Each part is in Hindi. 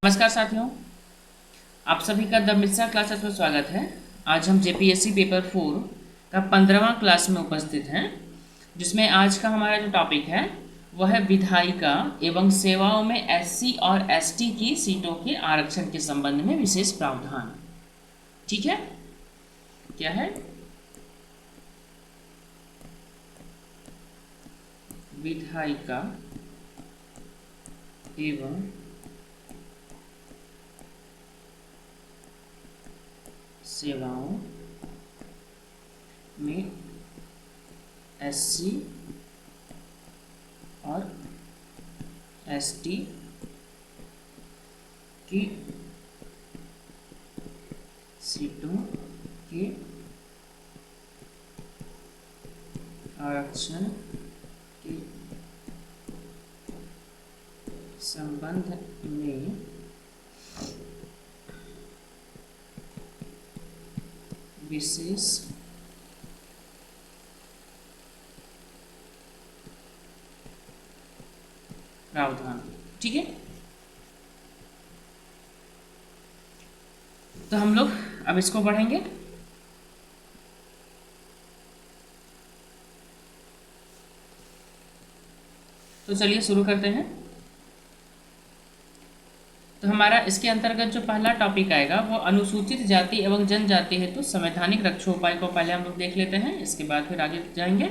नमस्कार साथियों, आप सभी का द मिश्रा क्लासेस में स्वागत है। आज हम जेपीएससी पेपर 4 का 15वां क्लास में उपस्थित हैं, जिसमें आज का हमारा जो टॉपिक है वह है विधायिका एवं सेवाओं में एससी और एसटी की सीटों के आरक्षण के संबंध में विशेष प्रावधान। ठीक है, क्या है? विधायिका एवं सेवाओं में एससी और एसटी की सीटों के आरक्षण के संबंध में विशेष प्रावधान। ठीक है, तो हम लोग अब इसको पढ़ेंगे। तो चलिए शुरू करते हैं। तो हमारा इसके अंतर्गत जो पहला टॉपिक आएगा वो अनुसूचित जाति एवं जनजाति हेतु संवैधानिक रक्षोपाय को पहले हम लोग देख लेते हैं, इसके बाद फिर आगे जाएंगे।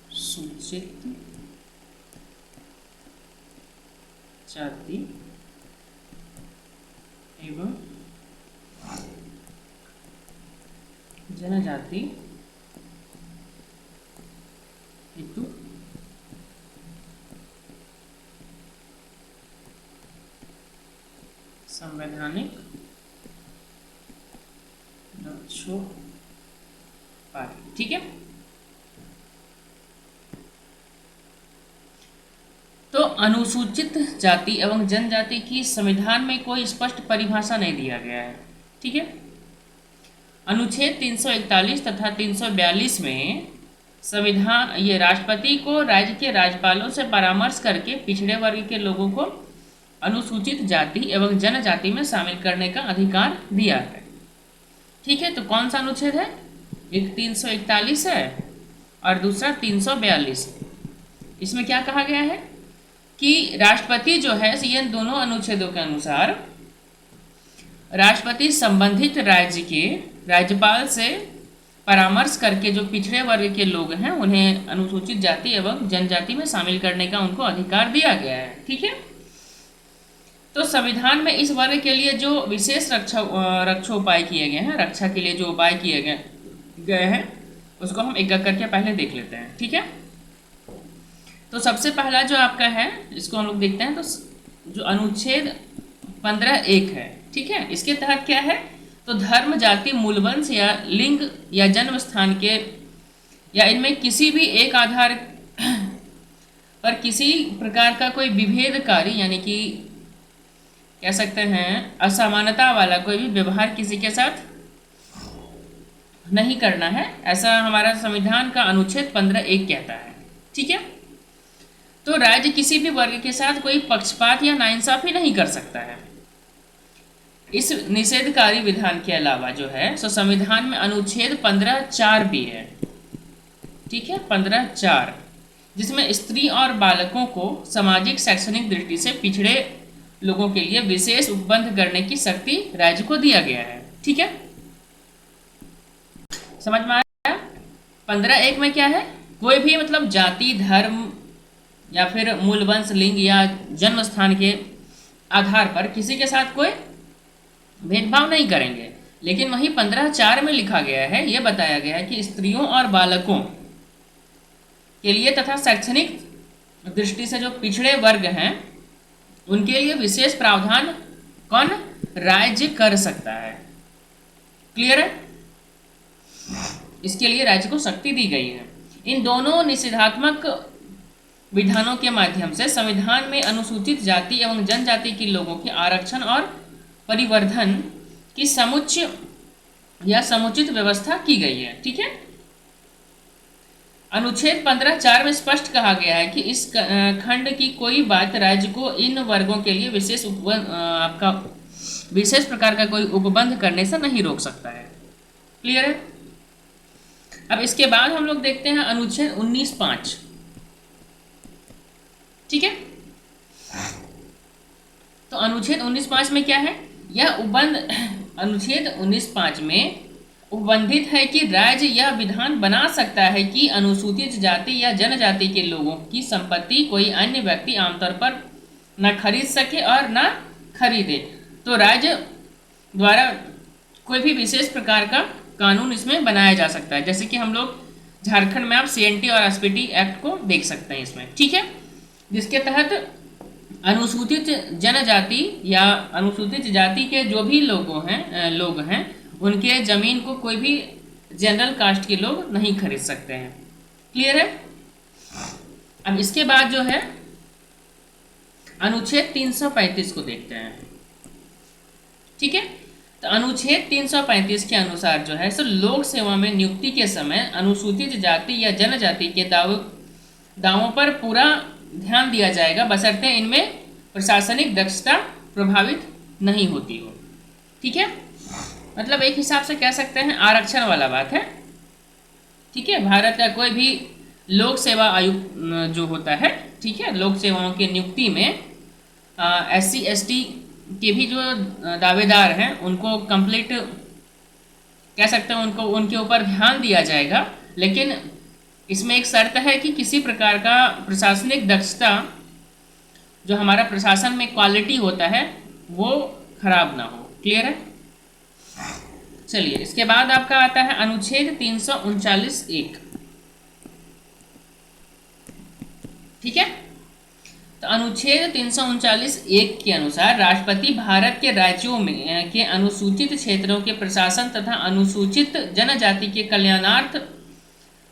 अनुसूचित जाति एवं जनजाति हेतु संवैधानिक रक्षोपाय। ठीक है, तो अनुसूचित जाति एवं जनजाति की संविधान में कोई स्पष्ट परिभाषा नहीं दिया गया है। ठीक है, अनुच्छेद 341 तथा 342 में संविधान ये राष्ट्रपति को राज्य के राज्यपालों से परामर्श करके पिछड़े वर्ग के लोगों को अनुसूचित जाति एवं जनजाति में शामिल करने का अधिकार दिया है। ठीक है, तो कौन सा अनुच्छेद है? एक 341 है और दूसरा 342। इसमें क्या कहा गया है कि राष्ट्रपति जो है इन दोनों अनुच्छेदों के अनुसार राष्ट्रपति संबंधित राज्य के राज्यपाल से परामर्श करके जो पिछड़े वर्ग के लोग हैं उन्हें अनुसूचित जाति एवं जनजाति में शामिल करने का उनको अधिकार दिया गया है। ठीक है, तो संविधान में इस वर्ग के लिए जो विशेष रक्षोपाय किए गए हैं, रक्षा के लिए जो उपाय किए गए हैं उसको हम एक एक करके पहले देख लेते हैं। ठीक है, तो सबसे पहला जो आपका है इसको हम लोग देखते हैं। तो जो अनुच्छेद 15(1) है, ठीक है, इसके तहत क्या है? तो धर्म, जाति, मूलवंश या लिंग या जन्म स्थान के या इनमें किसी भी एक आधार पर किसी प्रकार का कोई विभेदकारी यानी कि कह सकते हैं असमानता वाला कोई भी व्यवहार किसी के साथ नहीं करना है, ऐसा हमारा संविधान का अनुच्छेद 15(1) कहता है। ठीक है, तो राज्य किसी भी वर्ग के साथ कोई पक्षपात या नाइंसाफी नहीं कर सकता है। इस निषेधकारी विधान के अलावा जो है सो संविधान में अनुच्छेद 15(4) भी है। ठीक है, 15(4) जिसमें स्त्री और बालकों को सामाजिक शैक्षणिक दृष्टि से पिछड़े लोगों के लिए विशेष उपबंध करने की शक्ति राज्य को दिया गया है। ठीक है, समझ में आया? 15(1) में क्या है? कोई भी मतलब जाति, धर्म या फिर मूलवंश, लिंग या जन्म स्थान के आधार पर किसी के साथ कोई भेदभाव नहीं करेंगे। लेकिन वहीं 15(4) में लिखा गया है, यह बताया गया है कि स्त्रियों और बालकों के लिए तथा शैक्षणिक दृष्टि से जो पिछड़े वर्ग हैं उनके लिए विशेष प्रावधान कौन? राज्य कर सकता है। क्लियर है? इसके लिए राज्य को शक्ति दी गई है। इन दोनों निषेधात्मक विधानों के माध्यम से संविधान में अनुसूचित जाति एवं जनजाति के लोगों के आरक्षण और परिवर्धन की समुचित व्यवस्था की गई है। ठीक है, अनुच्छेद 15(4) में स्पष्ट कहा गया है कि इस खंड की कोई बात राज्य को इन वर्गों के लिए आपका विशेष प्रकार का कोई उपबंध करने से नहीं रोक सकता है। क्लियर है। अब इसके बाद हम लोग देखते हैं अनुच्छेद 19(5). ठीक है, तो अनुच्छेद 19(5) में क्या है, यह उपबंध अनुच्छेद 19(5) में उपबंधित है कि राज्य यह विधान बना सकता है कि अनुसूचित जाति या जनजाति के लोगों की संपत्ति कोई अन्य व्यक्ति आमतौर पर न खरीद सके और न खरीदे। तो राज्य द्वारा कोई भी विशेष प्रकार का कानून इसमें बनाया जा सकता है, जैसे कि हम लोग झारखंड में आप CNT और SPT एक्ट को देख सकते हैं इसमें। ठीक है, जिसके तहत अनुसूचित जनजाति या अनुसूचित जाति के जो भी लोग हैं उनके जमीन को कोई भी जनरल कास्ट के लोग नहीं खरीद सकते हैं। क्लियर है। अब इसके बाद जो है अनुच्छेद 335 को देखते हैं। ठीक है, तो अनुच्छेद 335 के अनुसार जो है सो लोक सेवा में नियुक्ति के समय अनुसूचित जाति या जनजाति के दावों पर पूरा ध्यान दिया जाएगा, बशर्ते इनमें प्रशासनिक दक्षता प्रभावित नहीं होती हो। ठीक है, मतलब एक हिसाब से कह सकते हैं आरक्षण वाला बात है। ठीक है, भारत का कोई भी लोक सेवा आयुक्त जो होता है, ठीक है, लोक सेवाओं की नियुक्ति में SC ST के भी जो दावेदार हैं उनको कंप्लीट कह सकते हैं, उनको उनके ऊपर ध्यान दिया जाएगा, लेकिन इसमें एक शर्त है कि किसी प्रकार का प्रशासनिक दक्षता जो हमारा प्रशासन में क्वालिटी होता है वो खराब ना हो। क्लियर है। चलिए, इसके बाद आपका आता है अनुच्छेद 339(1). ठीक है, तो अनुच्छेद 339(1) के अनुसार राष्ट्रपति भारत के राज्यों में के अनुसूचित क्षेत्रों के प्रशासन तथा अनुसूचित जनजाति के कल्याणार्थ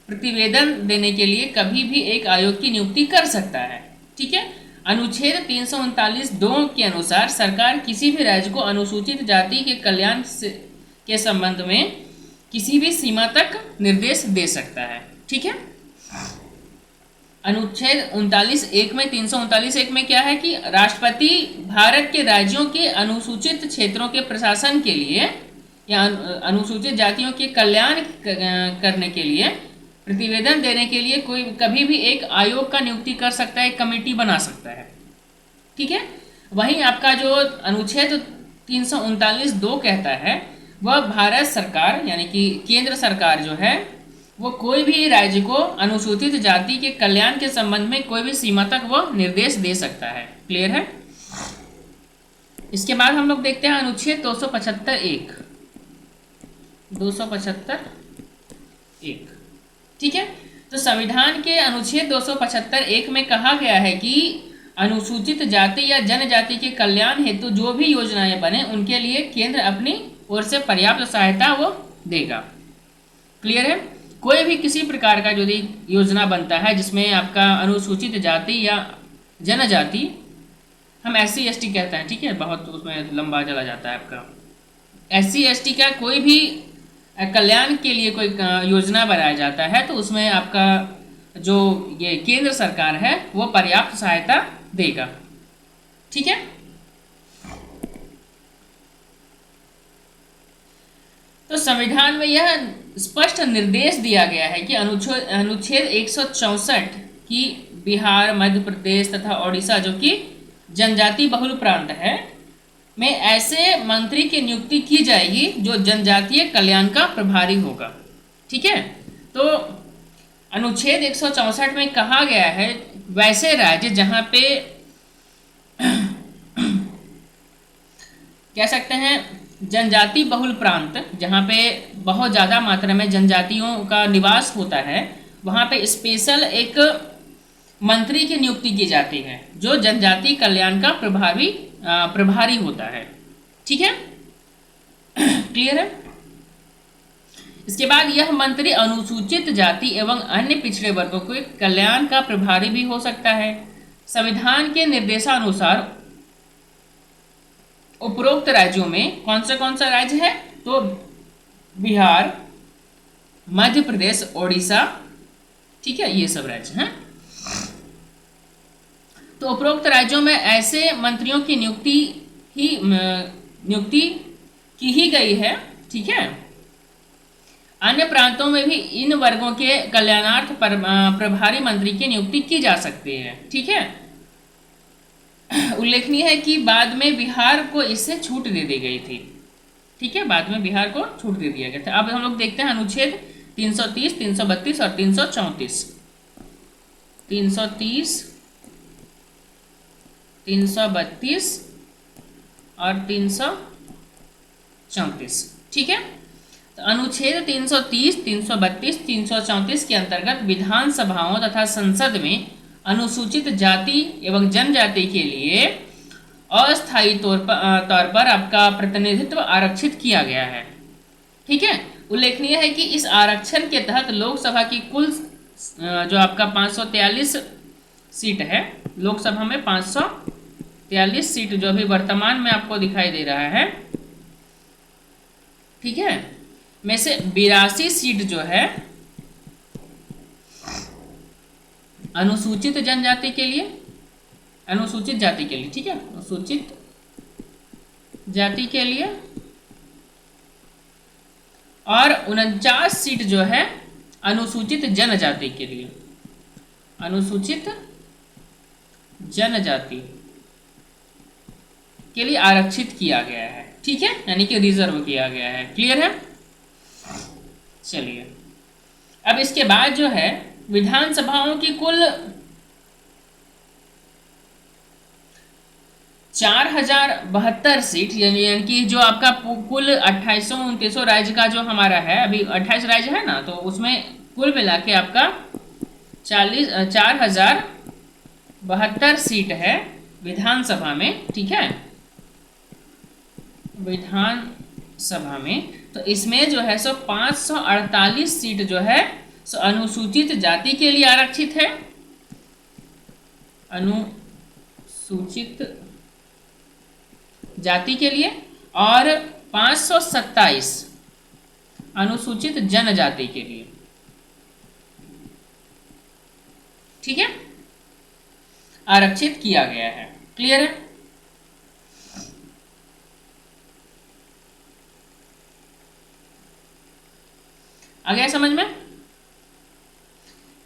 प्रतिवेदन देने के लिए कभी भी एक आयोग की नियुक्ति कर सकता है। ठीक है, अनुच्छेद 339(2) के अनुसार सरकार किसी भी राज्य को अनुसूचित जाति के कल्याण के संबंध में किसी भी सीमा तक निर्देश दे सकता है। ठीक है, अनुच्छेद 39(1) में 339(1) में क्या है कि राष्ट्रपति भारत के राज्यों के अनुसूचित क्षेत्रों के प्रशासन के लिए या अनुसूचित जातियों के कल्याण करने के लिए प्रतिवेदन देने के लिए कोई कभी भी एक आयोग का नियुक्ति कर सकता है, एक कमेटी बना सकता है। ठीक है, वहीं आपका जो अनुच्छेद 339(2) कहता है वह भारत सरकार यानी कि केंद्र सरकार जो है वो कोई भी राज्य को अनुसूचित जाति के कल्याण के संबंध में कोई भी सीमा तक वो निर्देश दे सकता है। क्लियर है। इसके बाद हम लोग देखते हैं अनुच्छेद 275(1). 275(1). ठीक है, तो संविधान के अनुच्छेद 275(1) में कहा गया है कि अनुसूचित जाति या जनजाति के कल्याण हेतु जो भी योजनाएं बने उनके लिए केंद्र अपनी ओर से पर्याप्त सहायता वो देगा। क्लियर है। कोई भी किसी प्रकार का यदि योजना बनता है जिसमें आपका अनुसूचित जाति या जनजाति, हम SC ST कहते हैं, ठीक है, बहुत उसमें लंबा चला जाता है आपका, SC ST का कोई भी कल्याण के लिए कोई योजना बनाया जाता है तो उसमें आपका जो ये केंद्र सरकार है वो पर्याप्त सहायता देगा। ठीक है, तो संविधान में यह स्पष्ट निर्देश दिया गया है कि अनुच्छेद 164 की बिहार, मध्य प्रदेश तथा ओडिशा जो कि जनजाति बहुल प्रांत है में ऐसे मंत्री की नियुक्ति की जाएगी जो जनजातीय कल्याण का प्रभारी होगा। ठीक है, तो अनुच्छेद 164 में कहा गया है वैसे राज्य जहां पे कह सकते हैं जनजाति बहुल प्रांत, जहाँ पे बहुत ज़्यादा मात्रा में जनजातियों का निवास होता है, वहाँ पे स्पेशल एक मंत्री की नियुक्ति की जाती है जो जनजाति कल्याण का प्रभारी होता है। ठीक है, क्लियर है। इसके बाद यह मंत्री अनुसूचित जाति एवं अन्य पिछड़े वर्गों के कल्याण का प्रभारी भी हो सकता है। संविधान के निर्देशानुसार उपरोक्त राज्यों में कौन सा राज्य है, तो बिहार, मध्य प्रदेश, ओडिशा ठीक है, ये सब राज्य हैं। तो उपरोक्त राज्यों में ऐसे मंत्रियों की नियुक्ति की ही गई है। ठीक है, अन्य प्रांतों में भी इन वर्गों के कल्याणार्थ प्रभारी मंत्री की नियुक्ति की जा सकती है। ठीक है, उल्लेखनीय है कि बाद में बिहार को इससे छूट दे दी गई थी। ठीक है, बाद में बिहार को छूट दे दिया गया था। अब हम लोग देखते हैं अनुच्छेद 330, 332 और 334। 330, 332 और 334। ठीक है, तो अनुच्छेद 330, 332, 334 के अंतर्गत विधानसभाओं तथा संसद में अनुसूचित जाति एवं जनजाति के लिए अस्थायी तौर पर आपका प्रतिनिधित्व आरक्षित किया गया है। ठीक है, उल्लेखनीय है कि इस आरक्षण के तहत लोकसभा की कुल जो आपका 543 सीट है, लोकसभा में 543 सीट जो अभी वर्तमान में आपको दिखाई दे रहा है, ठीक है, में से 82 सीट जो है अनुसूचित जनजाति के लिए, अनुसूचित जाति के लिए। ठीक है, अनुसूचित जाति के लिए, और 49 सीट जो है अनुसूचित जनजाति के लिए, अनुसूचित जनजाति के लिए आरक्षित किया गया है। ठीक है, यानी कि रिजर्व किया गया है। क्लियर है? चलिए, अब इसके बाद जो है विधानसभाओं की कुल 4072 सीट, यानी कि जो आपका कुल 2829 राज्य का जो हमारा है, अभी 28 राज्य है ना, तो उसमें कुल मिला के आपका 4072 सीट है विधानसभा में। ठीक है, विधानसभा में, तो इसमें जो है सो 548 सीट जो है सो अनुसूचित जाति के लिए आरक्षित है, अनुसूचित जाति के लिए, और 527 अनुसूचित जनजाति के लिए। ठीक है, आरक्षित किया गया है। क्लियर है? आ गया समझ में?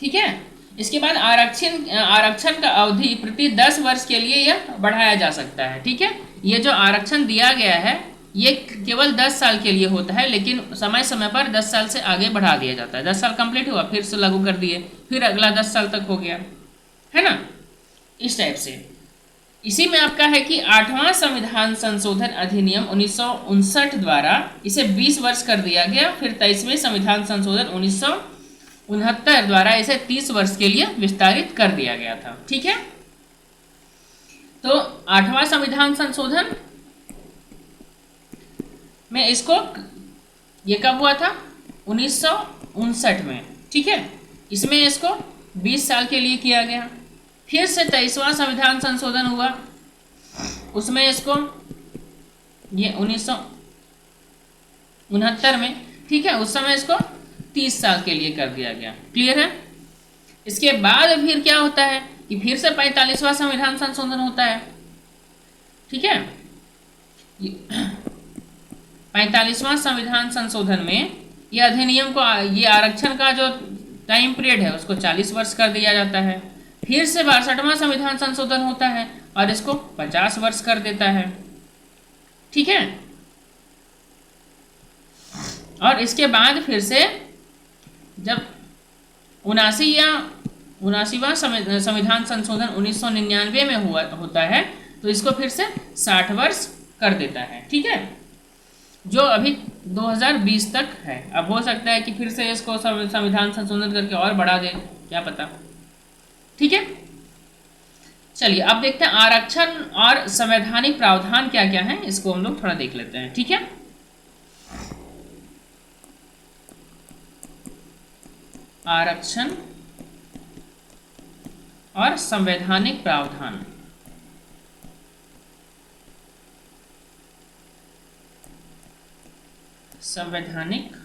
ठीक है, इसके बाद आरक्षण का अवधि प्रति 10 वर्ष के लिए यह बढ़ाया जा सकता है। ठीक है, ये जो आरक्षण दिया गया है ये केवल 10 साल के लिए होता है, लेकिन समय समय पर 10 साल से आगे बढ़ा दिया जाता है। 10 साल कंप्लीट हुआ, फिर से लागू कर दिए, फिर अगला 10 साल तक हो गया, है ना, इस टाइप से। इसी में आपका है कि 8वां संविधान संशोधन अधिनियम 1959 द्वारा इसे 20 वर्ष कर दिया गया। फिर 23वें संविधान संशोधन 1969 द्वारा इसे 30 वर्ष के लिए विस्तारित कर दिया गया था। ठीक है, तो 8वां संविधान संशोधन में इसको, ये कब हुआ था? 1959 में। ठीक है, इसमें इसको 20 साल के लिए किया गया। फिर से 23वां संविधान संशोधन हुआ, उसमें इसको ये 1969 में, ठीक है, उस समय इसको 30 साल के लिए कर दिया गया। क्लियर है? इसके बाद फिर क्या होता है कि फिर से 45वां संविधान संशोधन होता है। ठीक है, 45वां संविधान संशोधन में ये अधिनियम को, ये आरक्षण का जो टाइम पीरियड है उसको 40 वर्ष कर दिया जाता है। फिर से 62वां संविधान संशोधन होता है और इसको 50 वर्ष कर देता है। ठीक है, और इसके बाद फिर से जब 79वां संविधान संशोधन 1999 में होता है तो इसको फिर से 60 वर्ष कर देता है। ठीक है, जो अभी 2020 तक है। अब हो सकता है कि फिर से इसको संविधान संशोधन करके और बढ़ा दे, क्या पता। ठीक है, चलिए अब देखते हैं आरक्षण और संवैधानिक प्रावधान क्या क्या है, इसको हम लोग थोड़ा देख लेते हैं। ठीक है, आरक्षण और संवैधानिक प्रावधान। संवैधानिक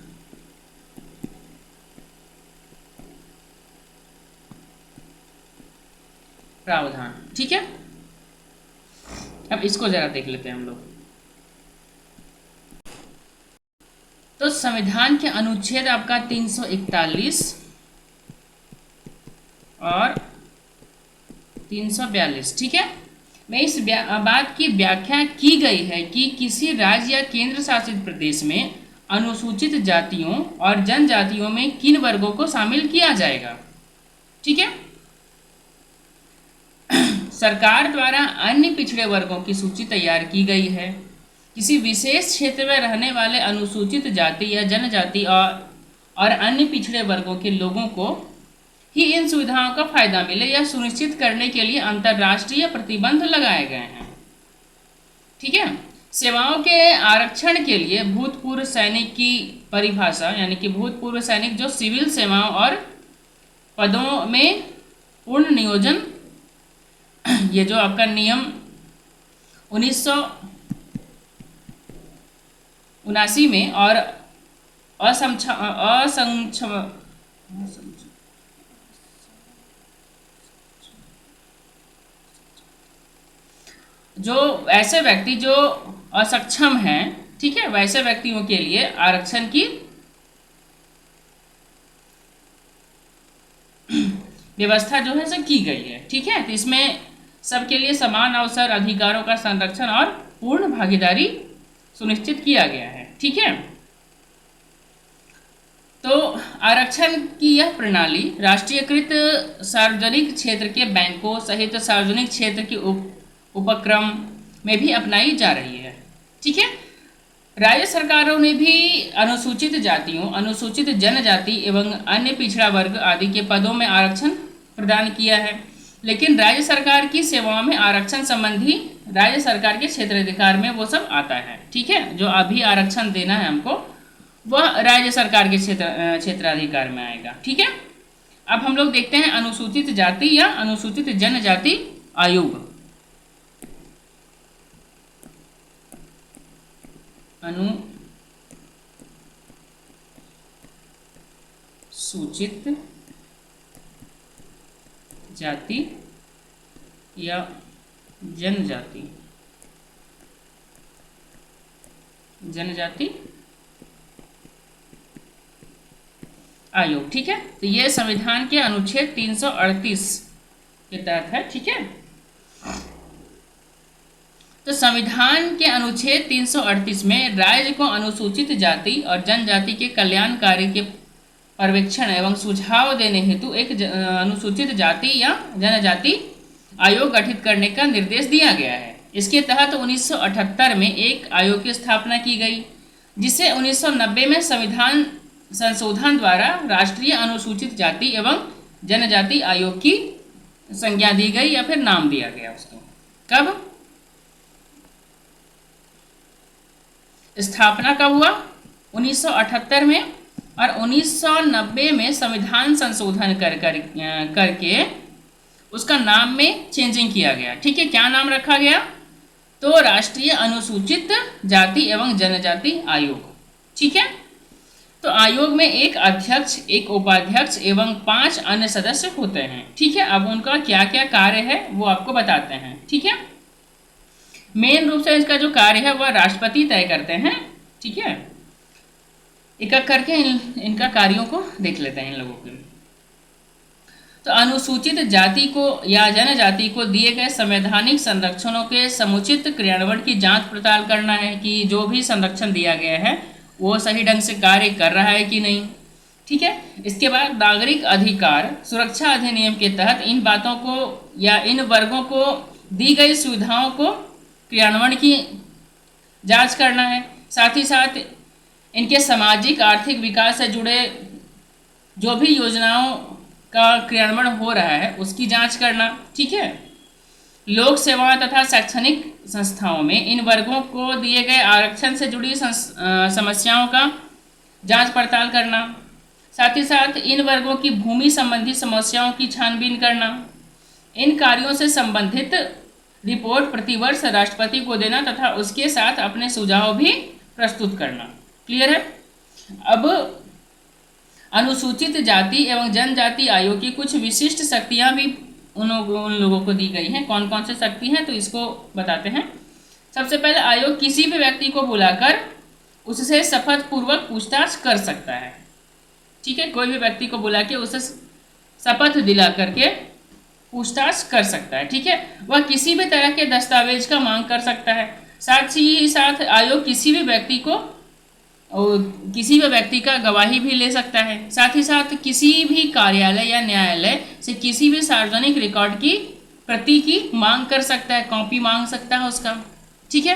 प्रावधान। ठीक है, अब इसको जरा देख लेते हैं हम लोग। तो संविधान के अनुच्छेद आपका 341 और 342, ठीक है, में इस बात की व्याख्या की गई है कि किसी राज्य या केंद्र शासित प्रदेश में अनुसूचित जातियों और जनजातियों में किन वर्गों को शामिल किया जाएगा। ठीक है, सरकार द्वारा अन्य पिछड़े वर्गों की सूची तैयार की गई है। किसी विशेष क्षेत्र में रहने वाले अनुसूचित जाति या जनजाति और अन्य पिछड़े वर्गों के लोगों को ही इन सुविधाओं का फायदा मिले यह सुनिश्चित करने के लिए अंतर्राष्ट्रीय प्रतिबंध लगाए गए हैं। ठीक है, सेवाओं के आरक्षण के लिए भूतपूर्व सैनिक की परिभाषा, यानी कि भूतपूर्व सैनिक जो सिविल सेवाओं और पदों में पूर्ण नियोजन, ये जो आपका नियम 1979 में और जो ऐसे व्यक्ति जो असक्षम हैं, ठीक है, वैसे व्यक्तियों के लिए आरक्षण की व्यवस्था जो है से की गई है। ठीक है, तो इसमें सबके लिए समान अवसर, अधिकारों का संरक्षण और पूर्ण भागीदारी सुनिश्चित किया गया है। ठीक है, तो आरक्षण की यह प्रणाली राष्ट्रीयकृत सार्वजनिक क्षेत्र के बैंकों सहित सार्वजनिक क्षेत्र के उपक्रम में भी अपनाई जा रही है। ठीक है, राज्य सरकारों ने भी अनुसूचित जातियों, अनुसूचित जनजाति एवं अन्य पिछड़ा वर्ग आदि के पदों में आरक्षण प्रदान किया है, लेकिन राज्य सरकार की सेवाओं में आरक्षण संबंधी राज्य सरकार के क्षेत्राधिकार में वो सब आता है। ठीक है, जो अभी आरक्षण देना है हमको वह राज्य सरकार के क्षेत्राधिकार में आएगा। ठीक है, अब हम लोग देखते हैं अनुसूचित जाति या अनुसूचित जनजाति आयोग। अनुसूचित जाति या जनजाति आयोग। ठीक है, तो ये संविधान के अनुच्छेद 338 के तहत है। ठीक है, तो संविधान के अनुच्छेद 338 में राज्य को अनुसूचित जाति और जनजाति के कल्याण कार्य के पर्यवेक्षण एवं सुझाव देने हेतु एक अनुसूचित जाति या जनजाति आयोग गठित करने का निर्देश दिया गया है। इसके तहत 1978 में एक आयोग की स्थापना की गई, जिसे 1990 में संविधान संशोधन द्वारा राष्ट्रीय अनुसूचित जाति एवं जनजाति आयोग की संज्ञा दी गई या फिर नाम दिया गया उसको। कब स्थापना कब हुआ? 1978 में, और 1990 में संविधान संशोधन करके उसका नाम में चेंजिंग किया गया। ठीक है, क्या नाम रखा गया? तो राष्ट्रीय अनुसूचित जाति एवं जनजाति आयोग। ठीक है, तो आयोग में एक अध्यक्ष, एक उपाध्यक्ष एवं 5 अन्य सदस्य होते हैं। ठीक है, अब उनका क्या क्या कार्य है वो आपको बताते हैं। ठीक है, मेन रूप से इसका जो कार्य है वह राष्ट्रपति तय करते हैं। ठीक है, एक एक करके इनका कार्यों को देख लेते हैं इन लोगों के। तो अनुसूचित जाति को या जनजाति को दिए गए संवैधानिक संरक्षणों के समुचित क्रियान्वयन की जांच पड़ताल करना है कि जो भी संरक्षण दिया गया है वो सही ढंग से कार्य कर रहा है कि नहीं। ठीक है, इसके बाद नागरिक अधिकार सुरक्षा अधिनियम के तहत इन बातों को या इन वर्गों को दी गई सुविधाओं को क्रियान्वयन की जांच करना है। साथ ही साथ इनके सामाजिक आर्थिक विकास से जुड़े जो भी योजनाओं का क्रियान्वयन हो रहा है उसकी जांच करना। ठीक है, लोक सेवाओं तथा शैक्षणिक संस्थाओं में इन वर्गों को दिए गए आरक्षण से जुड़ी समस्याओं का जांच पड़ताल करना। साथ ही साथ इन वर्गों की भूमि संबंधी समस्याओं की छानबीन करना। इन कार्यों से संबंधित रिपोर्ट प्रतिवर्ष राष्ट्रपति को देना तथा उसके साथ अपने सुझाव भी प्रस्तुत करना। क्लियर है? अब अनुसूचित जाति एवं जनजाति आयोग की कुछ विशिष्ट शक्तियां भी उन लोगों को दी गई हैं। कौन कौन से शक्ति हैं, तो इसको बताते हैं। सबसे पहले आयोग किसी भी व्यक्ति को बुलाकर उससे शपथ पूर्वक पूछताछ कर सकता है। ठीक है, कोई भी व्यक्ति को बुला के उसे शपथ दिला करके पूछताछ कर सकता है। ठीक है, वह किसी भी तरह के दस्तावेज का मांग कर सकता है। साथ ही साथ आयोग किसी भी व्यक्ति का गवाही भी ले सकता है। साथ ही साथ किसी भी कार्यालय या न्यायालय से किसी भी सार्वजनिक रिकॉर्ड की प्रति की मांग कर सकता है, कॉपी मांग सकता है उसका। ठीक है,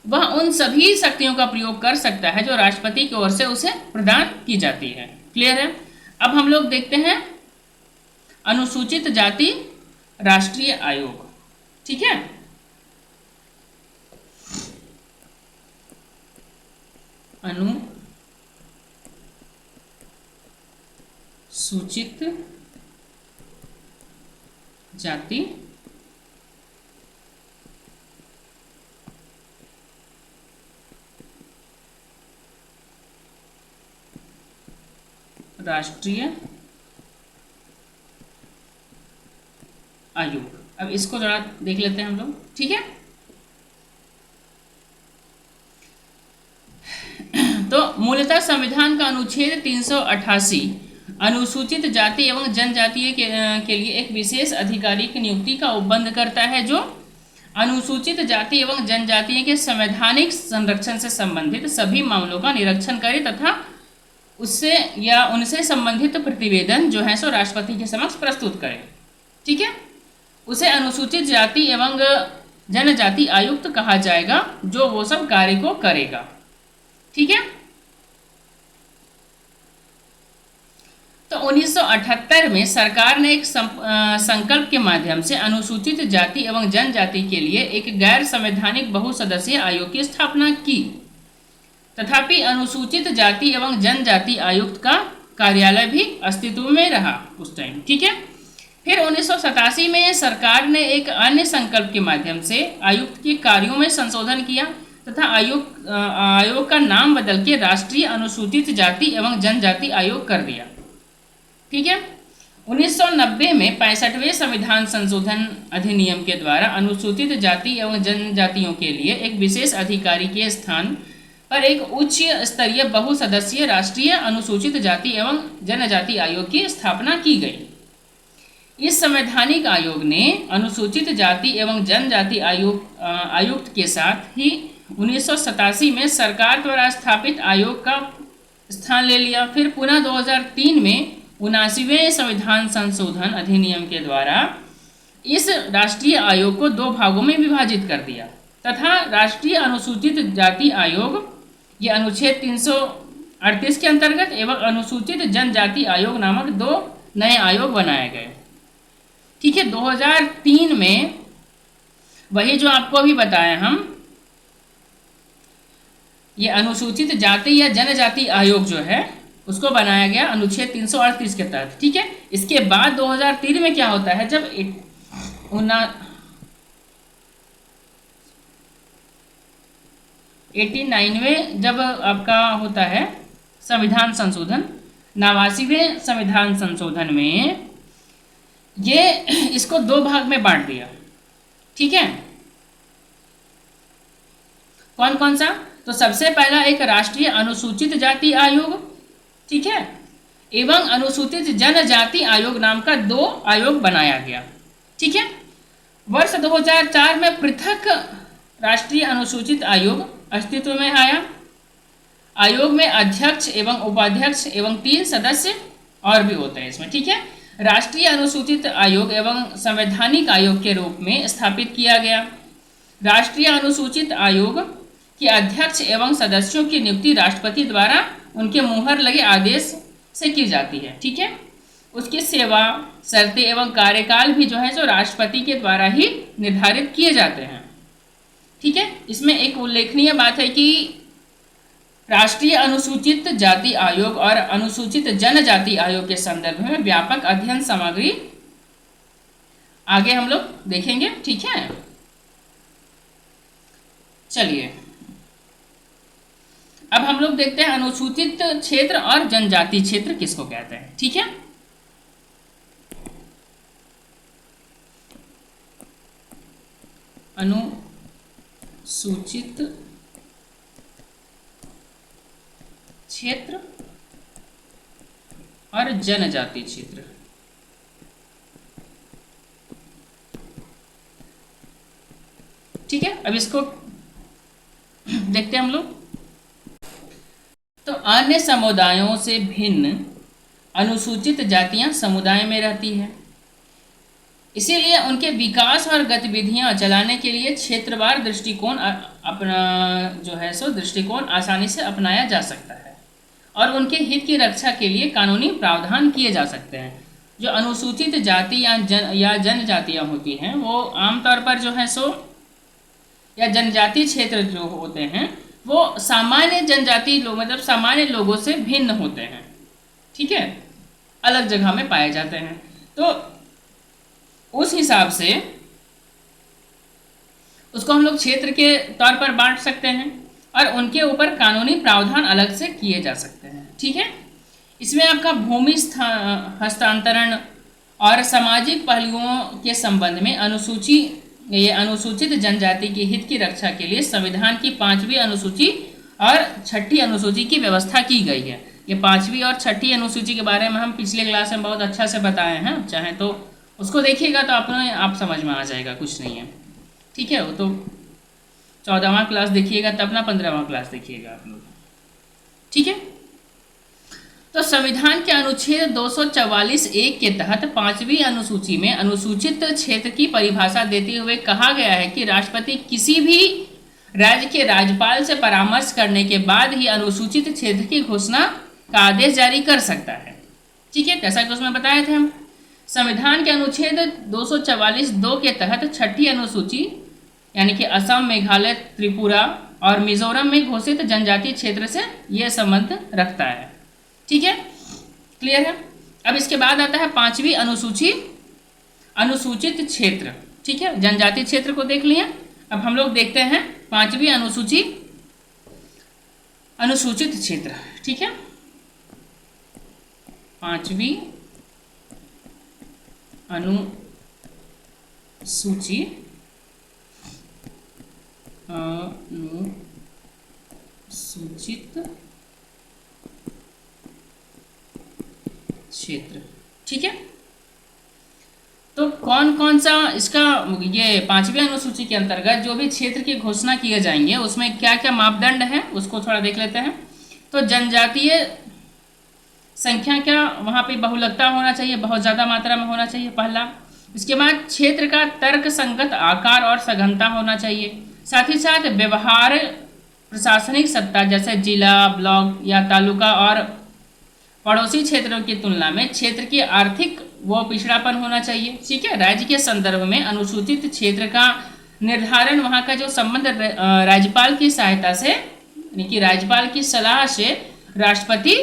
वह उन सभी शक्तियों का प्रयोग कर सकता है जो राष्ट्रपति की ओर से उसे प्रदान की जाती है। क्लियर है। अब हम लोग देखते हैं अनुसूचित जाति राष्ट्रीय आयोग। ठीक है, अनुसूचित जाति राष्ट्रीय आयोग। अब इसको जरा देख लेते हैं हम लोग। ठीक है, तो मूलतः संविधान का अनुच्छेद 388 अनुसूचित जाति एवं जनजातीय के लिए एक विशेष अधिकारी की नियुक्ति का उपबंध करता है, जो अनुसूचित जाति एवं जनजातीय के संवैधानिक संरक्षण से संबंधित सभी मामलों का निरीक्षण करे तथा उससे या उनसे संबंधित प्रतिवेदन जो है सो राष्ट्रपति के समक्ष प्रस्तुत करे। ठीक है, उसे अनुसूचित जाति एवं जनजाति आयुक्त कहा जाएगा, जो वो सब कार्य को करेगा। ठीक है, तो 1978 में सरकार ने एक संकल्प के माध्यम से अनुसूचित जाति एवं जनजाति के लिए एक गैर संवैधानिक बहुसदस्यीय आयोग की स्थापना की। तथापि अनुसूचित जाति एवं जनजाति आयुक्त का कार्यालय भी अस्तित्व में रहा उस टाइम। ठीक है, फिर 1987 में सरकार ने एक अन्य संकल्प के माध्यम से आयुक्त के कार्यों में संशोधन किया तथा आयोग का नाम बदल के राष्ट्रीय अनुसूचित जाति एवं जनजाति आयोग कर दिया। ठीक है, 1990 में 65वें संविधान संशोधन अधिनियम के द्वारा अनुसूचित जाति एवं जनजातियों के लिए एक विशेष अधिकारी के स्थान पर एक उच्च स्तरीय बहुसदस्यीय राष्ट्रीय अनुसूचित जाति एवं जनजाति आयोग की स्थापना की गई। इस संवैधानिक आयोग ने अनुसूचित जाति एवं जनजाति आयुक्त के साथ ही 1987 में सरकार द्वारा स्थापित आयोग का स्थान ले लिया। फिर पुनः 2003 में 79वें संविधान संशोधन अधिनियम के द्वारा इस राष्ट्रीय आयोग को 2 भागों में विभाजित कर दिया तथा राष्ट्रीय अनुसूचित जाति आयोग ये अनुच्छेद 338 के अंतर्गत एवं अनुसूचित जनजाति आयोग नामक 2 नए आयोग बनाए गए। ठीक है, 2003 में वही जो आपको अभी बताया हम, ये अनुसूचित जाति या जनजाति आयोग जो है उसको बनाया गया अनुच्छेद 338 के तहत। ठीक है, इसके बाद 2003 में क्या होता है, जब 89वें जब आपका होता है संविधान संशोधन, 89वें संविधान संशोधन में ये इसको 2 भाग में बांट दिया। ठीक है, कौन कौन सा, तो सबसे पहला एक राष्ट्रीय अनुसूचित जाति आयोग, ठीक है, एवं अनुसूचित जनजाति आयोग नाम का 2 आयोग बनाया गया। ठीक है, वर्ष 2004 में पृथक राष्ट्रीय अनुसूचित आयोग अस्तित्व में आया। आयोग में अध्यक्ष एवं उपाध्यक्ष एवं 3 सदस्य और भी होते हैं इसमें। ठीक है, राष्ट्रीय अनुसूचित आयोग एवं संवैधानिक आयोग के रूप में स्थापित किया गया। राष्ट्रीय अनुसूचित आयोग के अध्यक्ष एवं सदस्यों की नियुक्ति राष्ट्रपति द्वारा उनके मुहर लगे आदेश से की जाती है। ठीक है, उसकी सेवा, शर्तें एवं कार्यकाल भी जो है जो राष्ट्रपति के द्वारा ही निर्धारित किए जाते हैं। ठीक है, इसमें एक उल्लेखनीय बात है कि राष्ट्रीय अनुसूचित जाति आयोग और अनुसूचित जनजाति आयोग के संदर्भ में व्यापक अध्ययन सामग्री आगे हम लोग देखेंगे। ठीक है, चलिए अब हम लोग देखते हैं अनुसूचित क्षेत्र और जनजाति क्षेत्र किसको कहते हैं। ठीक है, अनुसूचित क्षेत्र और जनजाति क्षेत्र। ठीक है, अब इसको देखते हैं हम लोग। तो अन्य समुदायों से भिन्न अनुसूचित जातियां समुदाय में रहती है, इसीलिए उनके विकास और गतिविधियां चलाने के लिए क्षेत्रवार दृष्टिकोण अपना जो है सो दृष्टिकोण आसानी से अपनाया जा सकता है और उनके हित की रक्षा के लिए कानूनी प्रावधान किए जा सकते हैं। जो अनुसूचित जाति या जनजातियां होती हैं वो आमतौर पर जो है सो या जनजाति क्षेत्र जो होते हैं वो सामान्य जनजाति लोग मतलब सामान्य लोगों से भिन्न होते हैं। ठीक है, अलग जगह में पाए जाते हैं। तो उस हिसाब से उसको हम लोग क्षेत्र के तौर पर बांट सकते हैं और उनके ऊपर कानूनी प्रावधान अलग से किए जा सकते हैं। ठीक है, इसमें आपका भूमि हस्तांतरण और सामाजिक पहलुओं के संबंध में अनुसूचित जनजाति के हित की रक्षा के लिए संविधान की 5वीं अनुसूची और 6ठी अनुसूची की व्यवस्था की गई है। ये 5वीं और 6ठी अनुसूची के बारे में हम पिछले क्लास में बहुत अच्छा से बताए हैं, चाहे तो उसको देखिएगा तो आप समझ में आ जाएगा, कुछ नहीं है। ठीक है, वो तो 14वां क्लास देखिएगा तब ना 15वां क्लास देखिएगा आप लोग। ठीक है, तो संविधान के अनुच्छेद 244(1) के तहत 5वीं अनुसूची में अनुसूचित क्षेत्र की परिभाषा देते हुए कहा गया है कि राष्ट्रपति किसी भी राज्य के राज्यपाल से परामर्श करने के बाद ही अनुसूचित क्षेत्र की घोषणा का आदेश जारी कर सकता है। ठीक है, जैसा कि उसमें बताए थे हम, संविधान के अनुच्छेद 244(2) के तहत 6ठी अनुसूची यानी कि असम, मेघालय, त्रिपुरा और मिजोरम में घोषित जनजातीय क्षेत्र से यह संबंध रखता है। ठीक है, क्लियर है। अब इसके बाद आता है 5वीं अनुसूची, अनुसूचित क्षेत्र। ठीक है, जनजातीय क्षेत्र को देख लिया। अब हम लोग देखते हैं 5वीं अनुसूची, अनुसूचित क्षेत्र। ठीक है, 5वीं अनुसूची अनुसूचित क्षेत्र। ठीक है, तो कौन कौन सा इसका ये 5वीं अनुसूची के अंतर्गत जो भी क्षेत्र की घोषणा किए जाएंगे उसमें क्या क्या मापदंड है उसको थोड़ा देख लेते हैं। तो जनजातीय संख्या क्या वहाँ पे बहुलकता होना चाहिए, बहुत ज़्यादा मात्रा में होना चाहिए, पहला। इसके बाद क्षेत्र का तर्क संगत आकार और सघनता होना चाहिए। साथ ही साथ व्यवहार प्रशासनिक सत्ता जैसे जिला, ब्लॉक या तालुका और पड़ोसी क्षेत्रों की तुलना में क्षेत्र की आर्थिक व पिछड़ापन होना चाहिए। ठीक है, राज्य के संदर्भ में अनुसूचित क्षेत्र का निर्धारण वहाँ का जो संबंध राज्यपाल की सहायता से यानी कि राज्यपाल की सलाह से राष्ट्रपति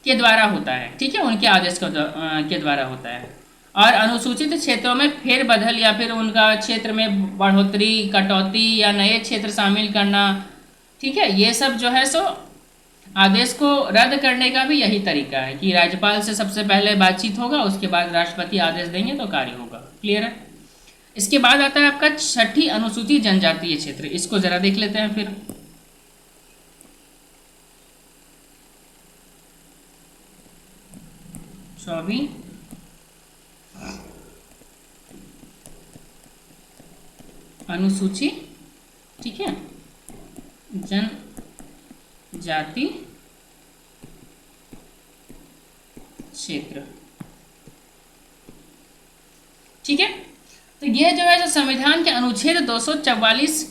के द्वारा होता है। ठीक है, उनके आदेश के द्वारा होता है। और अनुसूचित क्षेत्रों में फेरबदल या फिर उनका क्षेत्र में बढ़ोतरी, कटौती या नए क्षेत्र शामिल करना, ठीक है, ये सब जो है सो आदेश को रद्द करने का भी यही तरीका है कि राज्यपाल से सबसे पहले बातचीत होगा, उसके बाद राष्ट्रपति आदेश देंगे तो कार्य होगा। क्लियर है। इसके बाद आता है आपका 6ठी अनुसूची जनजातीय क्षेत्र। इसको जरा देख लेते हैं फिर। चौबीं अनुसूची, ठीक है, जनजाति क्षेत्र। ठीक है, तो यह जो है संविधान के अनुच्छेद 244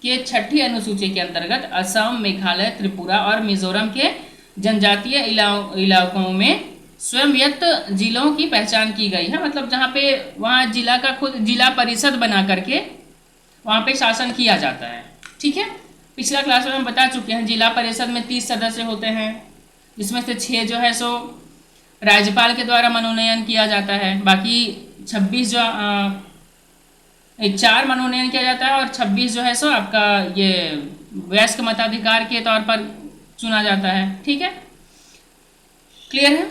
के 6ठी अनुसूची के अंतर्गत असम, मेघालय, त्रिपुरा और मिजोरम के जनजातीय इलाकों में स्वयंयत्त जिलों की पहचान की गई है। मतलब जहाँ पे वहाँ जिला का खुद जिला परिषद बना करके वहाँ पे शासन किया जाता है। ठीक है, पिछला क्लास में हम बता चुके हैं जिला परिषद में 30 सदस्य होते हैं, जिसमें से 6 जो है सो राज्यपाल के द्वारा मनोनयन किया जाता है, बाकी 26 जो 4 मनोनयन किया जाता है और 26 जो है सो आपका ये वयस्क मताधिकार के तौर पर चुना जाता है। ठीक है, क्लियर है।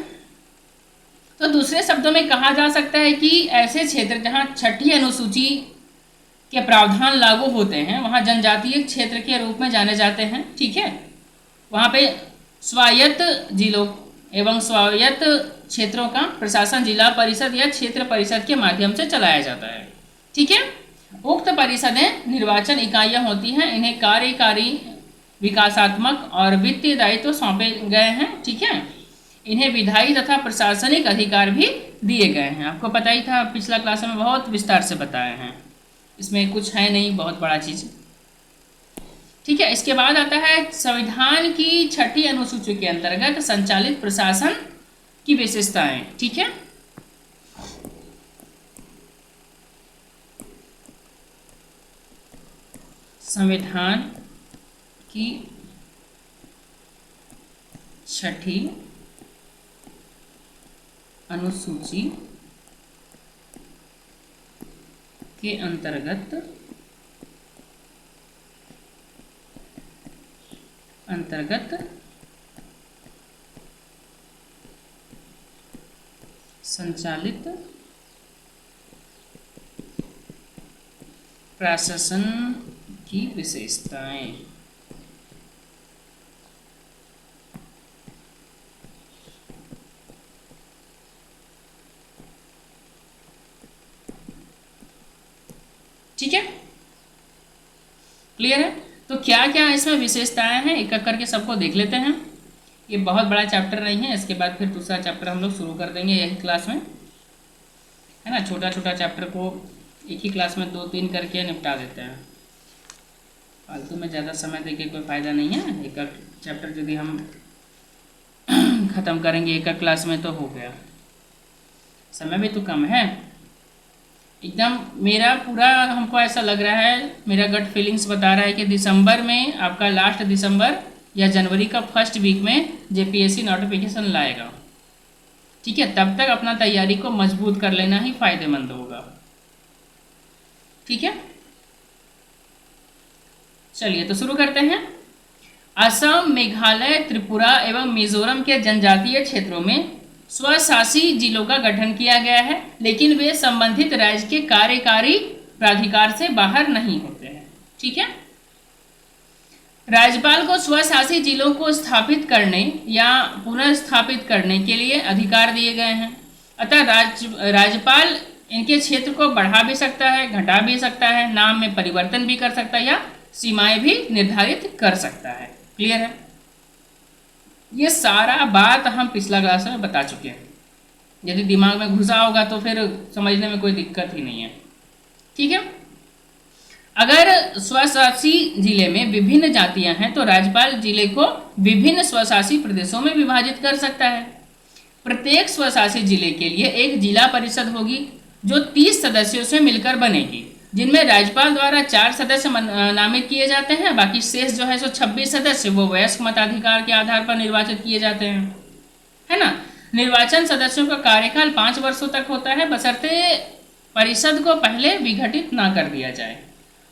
तो दूसरे शब्दों में कहा जा सकता है कि ऐसे क्षेत्र जहाँ 6ठी अनुसूची के प्रावधान लागू होते हैं वहाँ जनजातीय क्षेत्र के रूप में जाने जाते हैं। ठीक है, वहाँ पे स्वायत्त जिलों एवं स्वायत्त क्षेत्रों का प्रशासन जिला परिषद या क्षेत्र परिषद के माध्यम से चलाया जाता है। ठीक है, उक्त परिषदें निर्वाचन इकाइयाँ होती हैं, इन्हें कार्यकारी, विकासात्मक और वित्तीय दायित्व सौंपे गए हैं। ठीक है, इन्हें विधायी तथा प्रशासनिक अधिकार भी दिए गए हैं। आपको पता ही था, पिछला क्लास में बहुत विस्तार से बताए हैं, इसमें कुछ है नहीं बहुत बड़ा चीज़। ठीक है, इसके बाद आता है संविधान की 6ठी अनुसूची के अंतर्गत संचालित प्रशासन की विशेषताएं। ठीक है, संविधान की 6ठी अनुसूची के अंतर्गत संचालित प्रशासन की विशेषताएं। ठीक है, क्लियर है? तो क्या क्या इसमें विशेषताएं हैं एक एक करके सबको देख लेते हैं। ये बहुत बड़ा चैप्टर नहीं है, इसके बाद फिर दूसरा चैप्टर हम लोग शुरू कर देंगे यही क्लास में, है ना। छोटा छोटा चैप्टर को एक ही क्लास में 2-3 करके निपटा देते हैं, फालतू में ज़्यादा समय देके कोई फ़ायदा नहीं है। एक एक चैप्टर यदि हम ख़त्म करेंगे एक एक क्लास में तो हो गया, समय भी तो कम है एकदम। मेरा पूरा हमको ऐसा लग रहा है, मेरा गट फीलिंग्स बता रहा है कि दिसंबर में आपका लास्ट दिसंबर या जनवरी का फर्स्ट वीक में जेपीएससी नोटिफिकेशन लाएगा। ठीक है, तब तक अपना तैयारी को मजबूत कर लेना ही फायदेमंद होगा। ठीक है, चलिए तो शुरू करते हैं। असम, मेघालय, त्रिपुरा एवं मिजोरम के जनजातीय क्षेत्रों में स्वशासी जिलों का गठन किया गया है, लेकिन वे संबंधित राज्य के कार्यकारी प्राधिकार से बाहर नहीं होते हैं। ठीक है, राज्यपाल को स्वशासी जिलों को स्थापित करने या पुनर्स्थापित करने के लिए अधिकार दिए गए हैं। अतः राज्यपाल इनके क्षेत्र को बढ़ा भी सकता है, घटा भी सकता है, नाम में परिवर्तन भी कर सकता है या सीमाएं भी निर्धारित कर सकता है। क्लियर है? ये सारा बात हम पिछला क्लास में बता चुके हैं, यदि दिमाग में घुसा होगा तो फिर समझने में कोई दिक्कत ही नहीं है। ठीक है, अगर स्वशासी जिले में विभिन्न जातियां हैं तो राज्यपाल जिले को विभिन्न स्वशासी प्रदेशों में विभाजित कर सकता है। प्रत्येक स्वशासी जिले के लिए एक जिला परिषद होगी जो 30 सदस्यों से मिलकर बनेगी, जिनमें राज्यपाल द्वारा 4 सदस्य नामित किए जाते हैं, बाकी शेष जो है सो 26 सदस्य वो वयस्क मताधिकार के आधार पर निर्वाचित किए जाते हैं, है ना। निर्वाचन सदस्यों का कार्यकाल 5 वर्षों तक होता है, बशर्ते परिषद को पहले विघटित ना कर दिया जाए,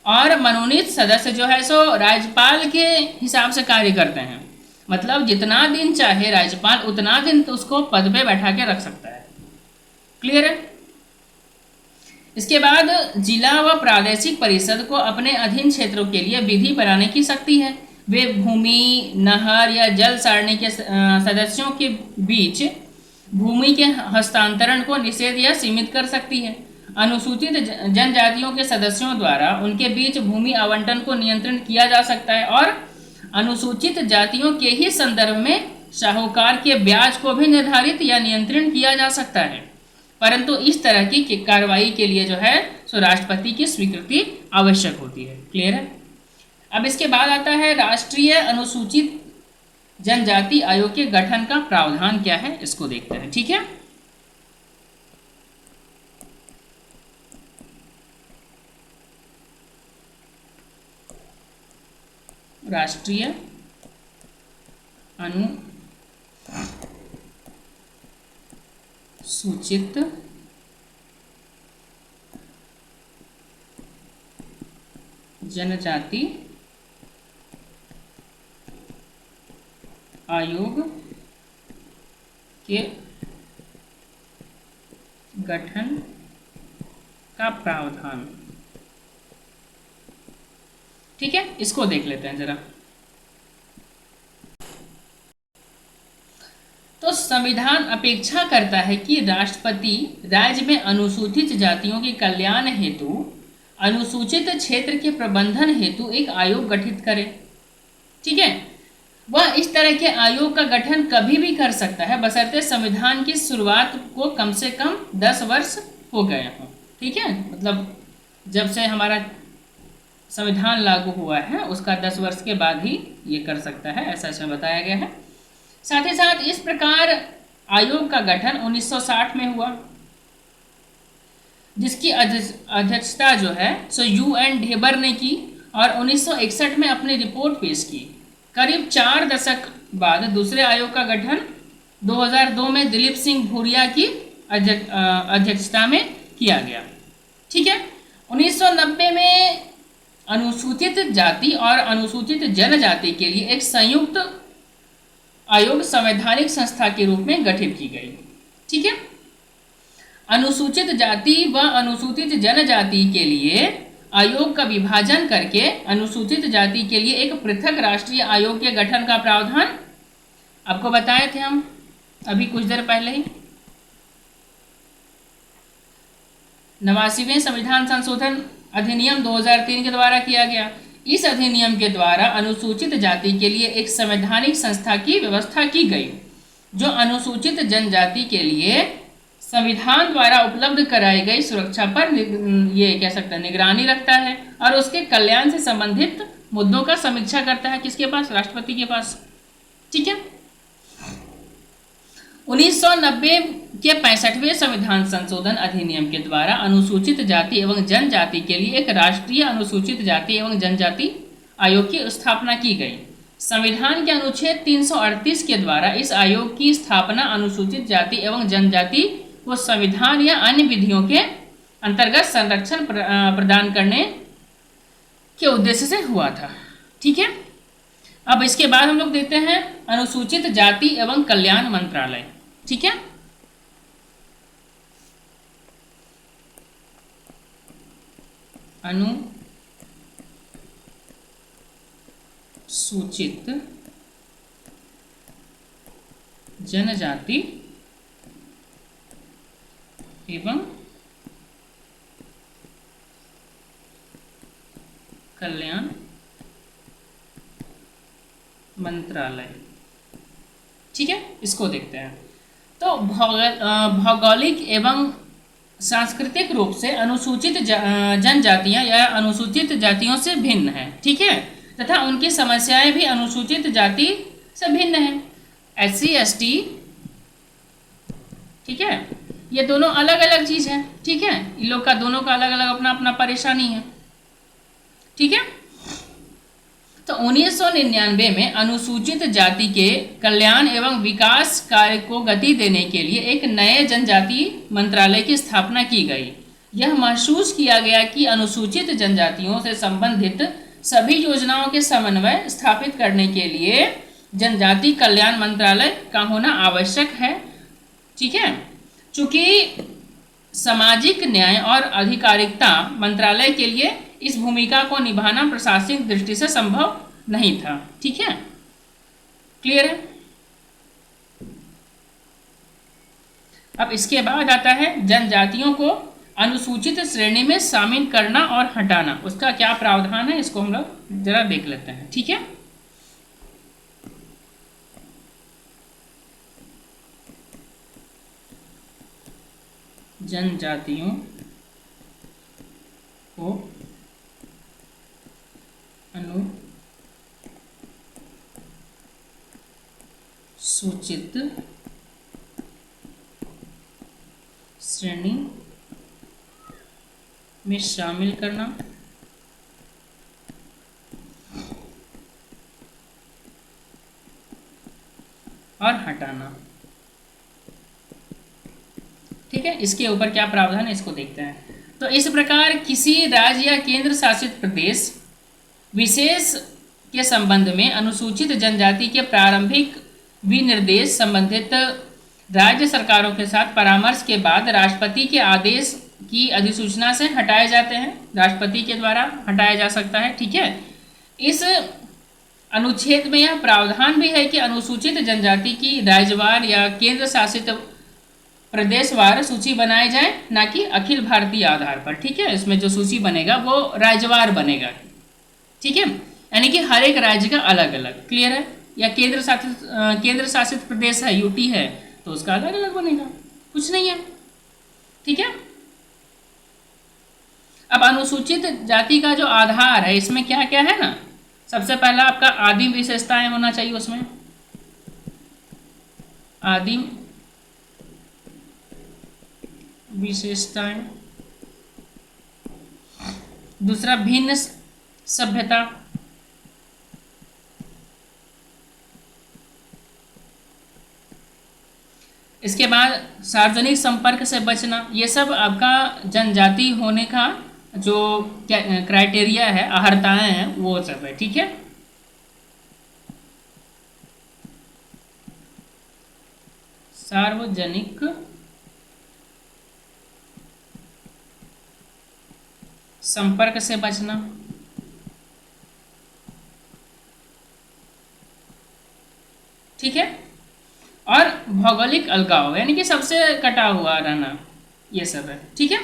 और मनोनीत सदस्य जो है सो राज्यपाल के हिसाब से कार्य करते हैं। मतलब जितना दिन चाहे राज्यपाल उतना दिन तो उसको पद पे बैठा के रख सकता है। क्लियर है? इसके बाद जिला व प्रादेशिक परिषद को अपने अधीन क्षेत्रों के लिए विधि बनाने की शक्ति है। वे भूमि, नहर या जल सारणी के सदस्यों के बीच भूमि के हस्तांतरण को निषेध या सीमित कर सकती है। अनुसूचित जनजातियों के सदस्यों द्वारा उनके बीच भूमि आवंटन को नियंत्रित किया जा सकता है, और अनुसूचित जातियों के ही संदर्भ में साहूकार के ब्याज को भी निर्धारित या नियंत्रित किया जा सकता है, परंतु इस तरह की कार्रवाई के लिए जो है सो राष्ट्रपति की स्वीकृति आवश्यक होती है। क्लियर है? अब इसके बाद आता है राष्ट्रीय अनुसूचित जनजाति आयोग के गठन का प्रावधान क्या है, इसको देखते हैं। ठीक है, राष्ट्रीय अनुसूचित जनजाति आयोग के गठन का प्रावधान। ठीक है, इसको देख लेते हैं जरा। तो संविधान अपेक्षा करता है कि राष्ट्रपति राज्य में अनुसूचित जातियों के कल्याण हेतु अनुसूचित क्षेत्र के प्रबंधन हेतु एक आयोग गठित करे। ठीक है, वह इस तरह के आयोग का गठन कभी भी कर सकता है बशर्ते संविधान की शुरुआत को कम से कम 10 वर्ष हो गए हों। ठीक है, मतलब जब से हमारा संविधान लागू हुआ है उसका 10 वर्ष के बाद ही ये कर सकता है, ऐसा इसमें बताया गया है। साथ ही साथ इस प्रकार आयोग का गठन 1960 में हुआ, जिसकी अध्यक्षता जो है सो UN ढेबर ने की और 1961 में अपनी रिपोर्ट पेश की। करीब 4 दशक बाद दूसरे आयोग का गठन 2002 में दिलीप सिंह भूरिया की अध्यक्षता में किया गया। ठीक है, 1990 में अनुसूचित जाति और अनुसूचित जनजाति के लिए एक संयुक्त आयोग संवैधानिक संस्था के रूप में गठित की गई। ठीक है, अनुसूचित जाति व अनुसूचित जनजाति के लिए आयोग का विभाजन करके अनुसूचित जाति के लिए एक पृथक राष्ट्रीय आयोग के गठन का प्रावधान आपको बताए थे हम अभी कुछ देर पहले ही। 89वें संविधान संशोधन अधिनियम 2003 के द्वारा किया गया। इस अधिनियम के द्वारा अनुसूचित जाति के लिए एक संवैधानिक संस्था की व्यवस्था की गई जो अनुसूचित जनजाति के लिए संविधान द्वारा उपलब्ध कराई गई सुरक्षा पर ये कह सकते हैं निगरानी रखता है और उसके कल्याण से संबंधित मुद्दों का समीक्षा करता है। किसके पास? राष्ट्रपति के पास। ठीक है, 1990 के 65वें संविधान संशोधन अधिनियम के द्वारा अनुसूचित जाति एवं जनजाति के लिए एक राष्ट्रीय अनुसूचित जाति एवं जनजाति आयोग की स्थापना की गई। संविधान के अनुच्छेद 338 के द्वारा इस आयोग की स्थापना अनुसूचित जाति एवं जनजाति को संविधान या अन्य विधियों के अंतर्गत संरक्षण प्रदान करने के उद्देश्य से हुआ था। ठीक है, अब इसके बाद हम लोग देखते हैं अनुसूचित जाति एवं कल्याण मंत्रालय। ठीक है, अनुसूचित जनजाति एवं कल्याण मंत्रालय। ठीक है, इसको देखते हैं। तो भौगोलिक एवं सांस्कृतिक रूप से अनुसूचित जनजातियां या अनुसूचित जातियों से भिन्न हैं। ठीक है, तथा उनकी समस्याएं भी अनुसूचित जाति से भिन्न हैं। SC ST, ठीक है, ये दोनों अलग अलग चीज है। ठीक है, इन लोग का दोनों का अलग अलग अपना अपना परेशानी है। ठीक है, तो 1999 में अनुसूचित जाति के कल्याण एवं विकास कार्य को गति देने के लिए एक नए जनजाति मंत्रालय की स्थापना की गई। यह महसूस किया गया कि अनुसूचित जनजातियों से संबंधित सभी योजनाओं के समन्वय स्थापित करने के लिए जनजाति कल्याण मंत्रालय का होना आवश्यक है। ठीक है, चूंकि सामाजिक न्याय और अधिकारिता मंत्रालय के लिए इस भूमिका को निभाना प्रशासनिक दृष्टि से संभव नहीं था। ठीक है, क्लियर है। अब इसके बाद आता है जनजातियों को अनुसूचित श्रेणी में शामिल करना और हटाना, उसका क्या प्रावधान है, इसको हम लोग जरा देख लेते हैं। ठीक है, जनजातियों को अनुसूचित श्रेणी में शामिल करना और हटाना। ठीक है, इसके ऊपर क्या प्रावधान है, इसको देखते हैं। तो इस प्रकार किसी राज्य या केंद्र शासित प्रदेश विशेष के संबंध में अनुसूचित जनजाति के प्रारंभिक विनिर्देश संबंधित राज्य सरकारों के साथ परामर्श के बाद राष्ट्रपति के आदेश की अधिसूचना से हटाए जाते हैं। राष्ट्रपति के द्वारा हटाया जा सकता है। ठीक है, इस अनुच्छेद में यह प्रावधान भी है कि अनुसूचित जनजाति की राज्यवार या केंद्र शासित प्रदेशवार सूची बनाई जाए, ना कि अखिल भारतीय आधार पर। ठीक है, इसमें जो सूची बनेगा वो राज्यवार बनेगा। ठीक है, यानी कि हर एक राज्य का अलग अलग। क्लियर है? या केंद्र शासित प्रदेश है, यूटी है, तो उसका अलग अलग बनेगा, कुछ नहीं है। ठीक है, अब अनुसूचित जाति का जो आधार है इसमें क्या क्या है ना, सबसे पहला आपका आदिम विशेषताएं होना चाहिए उसमें, आदिम विशेषताएं। दूसरा भिन्न सभ्यता। इसके बाद सार्वजनिक संपर्क से बचना। ये सब आपका जनजाति होने का जो क्राइटेरिया है, अहर्ताएं हैं, वो सब है। ठीक है, सार्वजनिक संपर्क से बचना। ठीक है, और भौगोलिक अलगाव, यानी कि सबसे कटा हुआ रहना, ये सब है। ठीक है,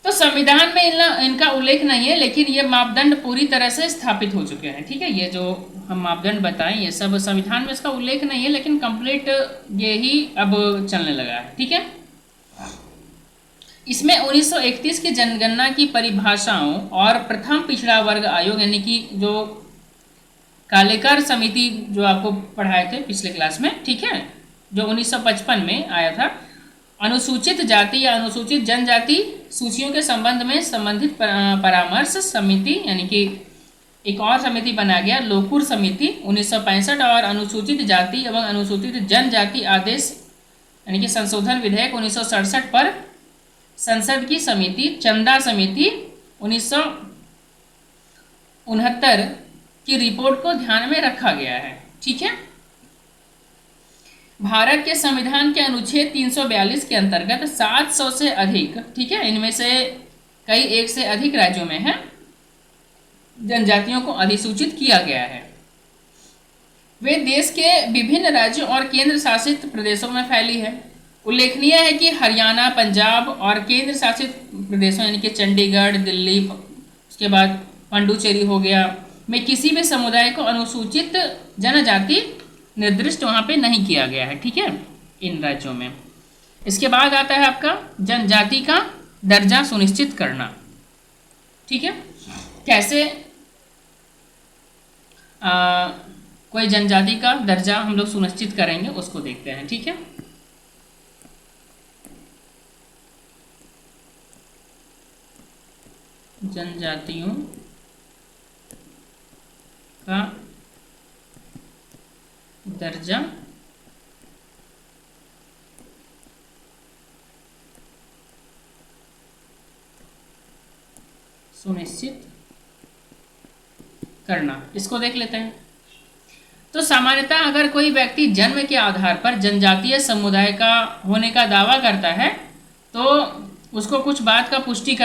तो संविधान में इनका उल्लेख नहीं है, लेकिन ये मापदंड पूरी तरह से स्थापित हो चुके हैं। ठीक है, ये जो हम मापदंड बताएं ये सब संविधान में इसका उल्लेख नहीं है, लेकिन कंप्लीट ये ही अब चलने लगा है। ठीक है, इसमें 1931 की जनगणना की परिभाषाओं और प्रथम पिछड़ा वर्ग आयोग, यानी कि जो कालेकर समिति जो आपको पढ़ाए थे पिछले क्लास में, ठीक है, जो 1955 में आया था, अनुसूचित जाति या अनुसूचित जनजाति सूचियों के संबंध में संबंधित परामर्श समिति, यानी कि एक और समिति बना गया, लोकूर समिति 1965, और अनुसूचित जाति एवं अनुसूचित जनजाति आदेश यानी कि संशोधन विधेयक 1967 पर संसद की समिति, चंदा समिति 1969 की रिपोर्ट को ध्यान में रखा गया है। ठीक है, भारत के संविधान के अनुच्छेद 342 के अंतर्गत 700 से अधिक, ठीक है, इनमें से कई एक से अधिक राज्यों में है, जनजातियों को अधिसूचित किया गया है। वे देश के विभिन्न राज्यों और केंद्र शासित प्रदेशों में फैली है। उल्लेखनीय है कि हरियाणा, पंजाब और केंद्र शासित प्रदेशों यानी कि चंडीगढ़, दिल्ली, उसके बाद पुडुचेरी हो गया, में किसी भी समुदाय को अनुसूचित जनजाति निर्दिष्ट वहाँ पे नहीं किया गया है। ठीक है, इन राज्यों में। इसके बाद आता है आपका जनजाति का दर्जा सुनिश्चित करना। ठीक है, कैसे कोई जनजाति का दर्जा हम लोग सुनिश्चित करेंगे उसको देखते हैं। ठीक है, जनजातियों का दर्जा सुनिश्चित करना, इसको देख लेते हैं। तो सामान्यतः अगर कोई व्यक्ति जन्म के आधार पर जनजातीय समुदाय का होने का दावा करता है तो उसको कुछ बात का पुष्टि